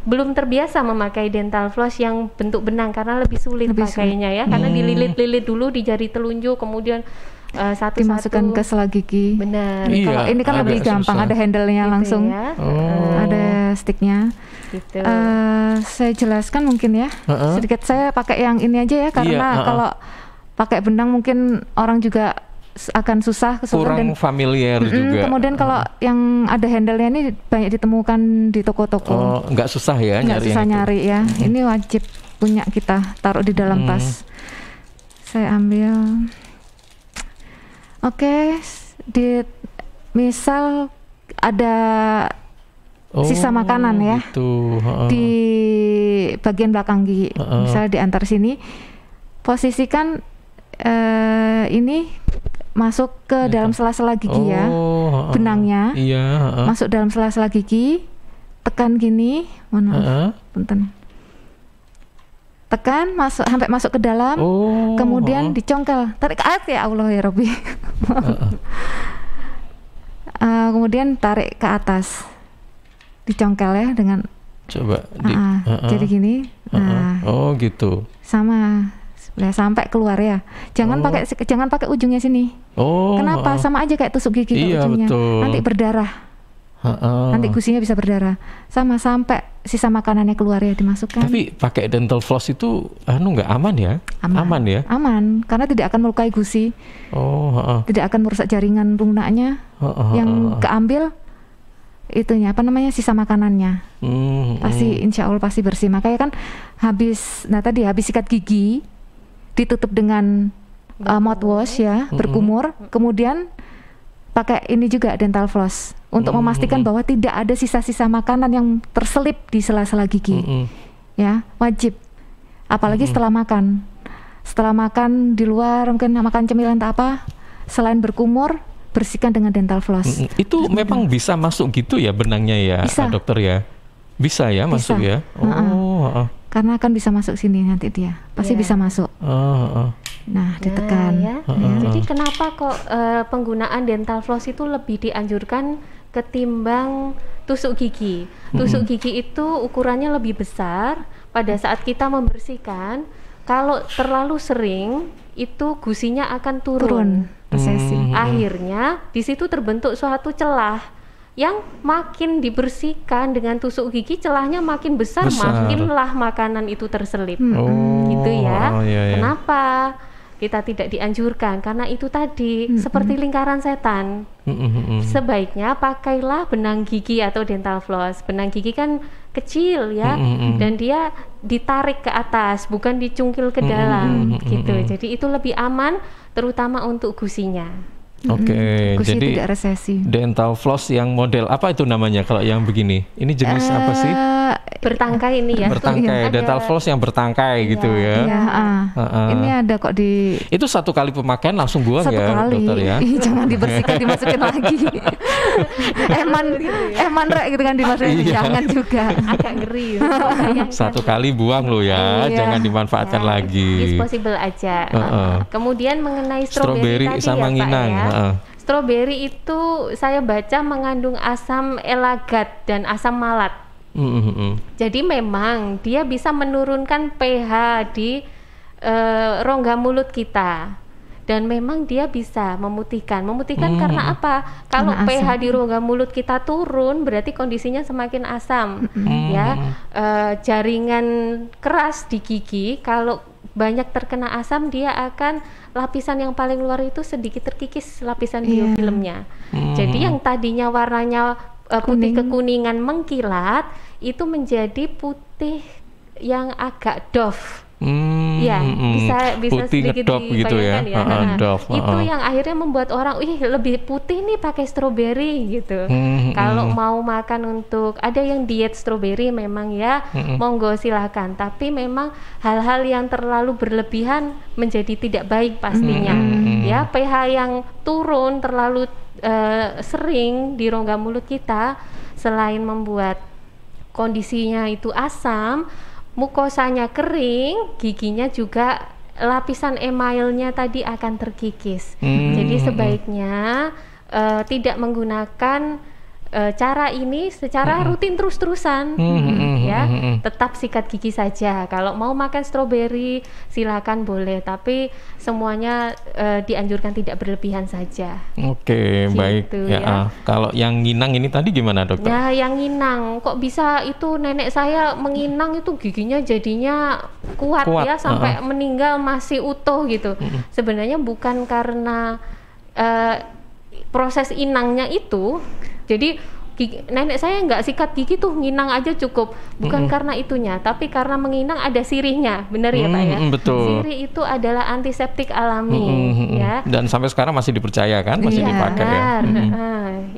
belum terbiasa memakai dental floss yang bentuk benang karena lebih sulit pakainya ya, karena dililit-lilit dulu di jari telunjuk, kemudian satu-satu dimasukkan ke sela gigi. Benar. Kalau ini kan lebih gampang, ada handle-nya gitu langsung, ya. Ada sticknya. Gitu. Saya jelaskan mungkin ya, sedikit. Saya pakai yang ini aja ya, karena kalau pakai benang mungkin orang juga akan susah, kurang familiar juga. Kemudian kalau yang ada handle-nya ini banyak ditemukan di toko-toko. Nggak susah ya nggak nyari. Susah nyari ya. Ini wajib punya kita, taruh di dalam tas. Saya ambil. Oke, misal ada sisa makanan ya gitu. Di bagian belakang gigi, misalnya di antar sini, posisikan ini masuk ke dalam sela-sela gigi ya, benangnya masuk dalam sela-sela gigi, tekan gini, punten, tekan sampai masuk ke dalam, kemudian dicongkel, tarik ya Allah ya Robbi. kemudian tarik ke atas, dicongkel ya dengan. Coba. Jadi gini. Oh gitu. Sama. Sampai keluar ya. Jangan pakai ujungnya sini. Kenapa? Sama aja kayak tusuk gigi ujungnya. Betul. Nanti berdarah. Nanti gusinya bisa berdarah. Sama sampai sisa makanannya keluar ya dimasukkan. Tapi pakai dental floss itu nggak aman ya? Aman ya? Aman, karena tidak akan melukai gusi. Tidak akan merusak jaringan lunaknya. Yang keambil itunya sisa makanannya. Pasti insya Allah pasti bersih. Makanya kan habis sikat gigi ditutup dengan mouthwash ya, berkumur, kemudian pakai ini juga dental floss untuk memastikan bahwa tidak ada sisa-sisa makanan yang terselip di sela-sela gigi. Ya, wajib. Apalagi setelah makan. Setelah makan di luar mungkin makan cemilan tak apa, selain berkumur, bersihkan dengan dental floss. Itu memang bisa masuk gitu ya benangnya ya, dokter ya? Bisa ya masuk ya? Karena akan bisa masuk sini nanti dia, pasti bisa masuk. Nah, ditekan. Jadi kenapa kok penggunaan dental floss itu lebih dianjurkan ketimbang tusuk gigi? Tusuk gigi itu ukurannya lebih besar. Pada saat kita membersihkan, kalau terlalu sering itu gusinya akan turun. Akhirnya di situ terbentuk suatu celah yang makin dibersihkan dengan tusuk gigi, celahnya makin besar. Makinlah makanan itu terselip. Gitu ya. Kenapa kita tidak dianjurkan? Karena itu tadi seperti lingkaran setan. Sebaiknya pakailah benang gigi atau dental floss. Benang gigi kan kecil ya, dan dia ditarik ke atas, bukan dicungkil ke dalam gitu. Jadi itu lebih aman, terutama untuk gusinya. Oke, jadi tidak resesi. Dental floss yang model apa itu namanya kalau yang begini? Ini jenis apa sih? Bertangkai ini ya. Bertangkai, dental floss yang bertangkai gitu ya. Ini ada kok di. Itu satu kali pemakaian langsung buang ya, dokter ya? Jangan dibersihkan, dimasukin lagi. Eman rek gitu kan dimasukin, jangan juga. Agak ngeri. Satu kali buang lo ya, jangan dimanfaatkan lagi. Disposable aja. Kemudian mengenai strawberry tadi sama ya, nginang. Pak ya. Strawberry itu saya baca mengandung asam elagat dan asam malat. Jadi memang dia bisa menurunkan pH di rongga mulut kita, dan memang dia bisa memutihkan. Karena apa? Kalau pH di rongga mulut kita turun, berarti kondisinya semakin asam. Jaringan keras di gigi kalau banyak terkena asam, dia akan lapisan yang paling luar itu sedikit terkikis lapisan biofilmnya. Jadi yang tadinya warnanya putih kekuningan mengkilat itu menjadi putih yang agak doff. Bisa putih sedikit gitu ya. Itu yang akhirnya membuat orang lebih putih nih pakai strawberry gitu. Kalau mau makan untuk ada yang diet strawberry memang ya, monggo silakan. Tapi memang hal-hal yang terlalu berlebihan menjadi tidak baik pastinya. Ya, pH yang turun terlalu sering di rongga mulut kita, selain membuat kondisinya itu asam, mukosanya kering, giginya juga lapisan emailnya tadi akan terkikis. Jadi sebaiknya tidak menggunakan cara ini secara rutin terus-terusan. Tetap sikat gigi saja. Kalau mau makan stroberi silakan boleh, tapi semuanya dianjurkan tidak berlebihan saja. Oke, gitu, baik ya. Kalau yang nginang ini tadi gimana, dokter? Ya, yang nginang kok bisa itu nenek saya menginang itu giginya jadinya kuat ya sampai meninggal masih utuh gitu. Sebenarnya bukan karena proses inangnya itu. Jadi nenek saya nggak sikat gigi tuh, nginang aja cukup. Bukan karena itunya, tapi karena menginang ada sirihnya, benar ya Pak ya? Betul. Sirih itu adalah antiseptik alami, ya. Dan sampai sekarang masih dipercaya kan, masih dipakai ya.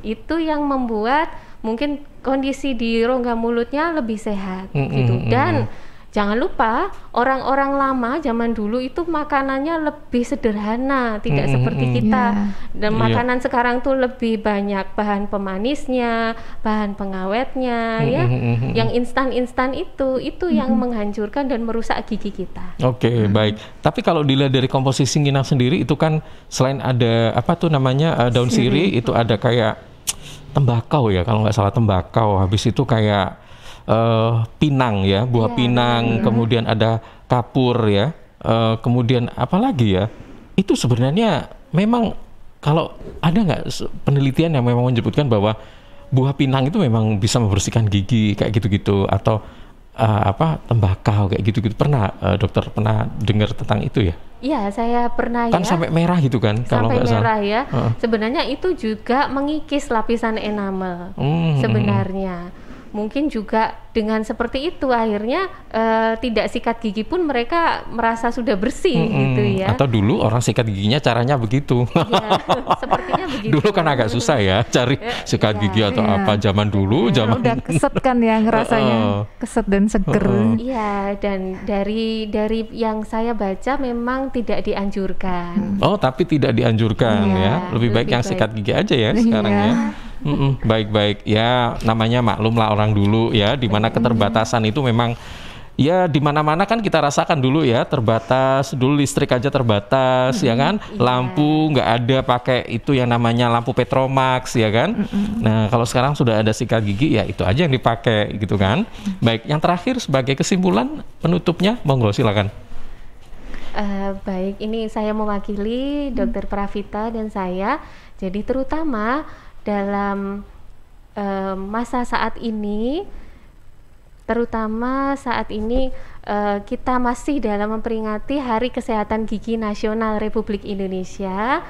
Itu yang membuat mungkin kondisi di rongga mulutnya lebih sehat, gitu. Dan jangan lupa orang-orang lama zaman dulu itu makanannya lebih sederhana, tidak seperti kita. Dan makanan sekarang tuh lebih banyak bahan pemanisnya, bahan pengawetnya, ya. Yang instan-instan itu yang menghancurkan dan merusak gigi kita. Oke, baik. Tapi kalau dilihat dari komposisi nginang sendiri itu kan selain ada apa tuh namanya daun sirih, itu ada kayak tembakau ya, kalau nggak salah tembakau. Habis itu kayak pinang ya, buah pinang, kemudian ada kapur ya, kemudian apa lagi ya? Itu sebenarnya memang kalau ada nggak penelitian yang memang menyebutkan bahwa buah pinang itu memang bisa membersihkan gigi kayak gitu-gitu, atau tembakau kayak gitu-gitu. Pernah dokter pernah dengar tentang itu ya? Iya, saya pernah kan sampai merah gitu kan kalau nggak salah. Sampai merah ya. Sebenarnya itu juga mengikis lapisan enamel sebenarnya. Mungkin juga dengan seperti itu akhirnya tidak sikat gigi pun mereka merasa sudah bersih gitu ya. Atau dulu orang sikat giginya caranya begitu. Ya, sepertinya begitu. Dulu kan agak susah ya cari sikat gigi atau apa zaman dulu. Zaman udah keset kan ya ngerasanya, keset dan seger. Iya, dan dari yang saya baca memang tidak dianjurkan. Oh, tapi tidak dianjurkan ya. Lebih baik yang sikat gigi aja ya sekarang ya. Baik-baik ya, namanya maklum lah orang dulu ya, di mana keterbatasan itu memang ya di mana-mana kan kita rasakan dulu ya, terbatas dulu, listrik aja terbatas ya kan, lampu nggak ada, pakai itu yang namanya lampu Petromax ya kan. Nah kalau sekarang sudah ada sikat gigi ya itu aja yang dipakai gitu kan. Baik, yang terakhir sebagai kesimpulan penutupnya, monggo silakan. Baik, ini saya mewakili Dokter Pravita dan saya. Jadi terutama dalam masa saat ini, kita masih dalam memperingati Hari Kesehatan Gigi Nasional Republik Indonesia.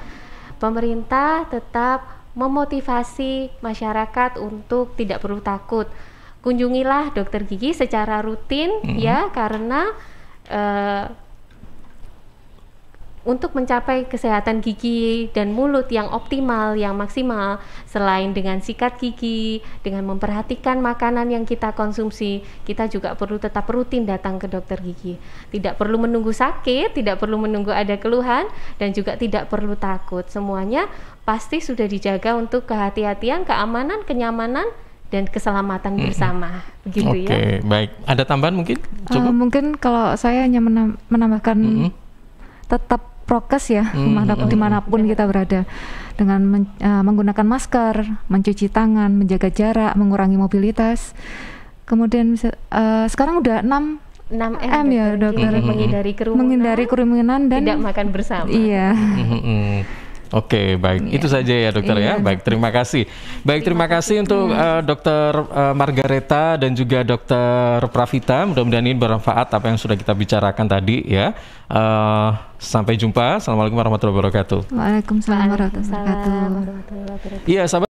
Pemerintah tetap memotivasi masyarakat untuk tidak perlu takut. Kunjungilah dokter gigi secara rutin ya, karena untuk mencapai kesehatan gigi dan mulut yang optimal, yang maksimal, selain dengan sikat gigi, dengan memperhatikan makanan yang kita konsumsi, kita juga perlu tetap rutin datang ke dokter gigi. Tidak perlu menunggu sakit, tidak perlu menunggu ada keluhan, dan juga tidak perlu takut. Semuanya pasti sudah dijaga untuk kehati-hatian, keamanan, kenyamanan, dan keselamatan bersama. Begitu ya. Oke, baik. Ada tambahan mungkin? Cukup? Mungkin kalau saya hanya menambahkan tetap prokes ya, dimanapun kita berada, dengan menggunakan masker, mencuci tangan, menjaga jarak, mengurangi mobilitas. Kemudian sekarang udah 6M ya dokter, menghindari kerumunan dan tidak makan bersama. Iya. Oke, baik. Itu saja ya dokter ya. Baik, terima kasih. Baik, terima kasih untuk dokter Margareta dan juga dokter Pravita. Mudah-mudahan ini bermanfaat apa yang sudah kita bicarakan tadi ya. Sampai jumpa. Assalamualaikum warahmatullahi wabarakatuh. Waalaikumsalam warahmatullahi wabarakatuh. Iya, sahabat.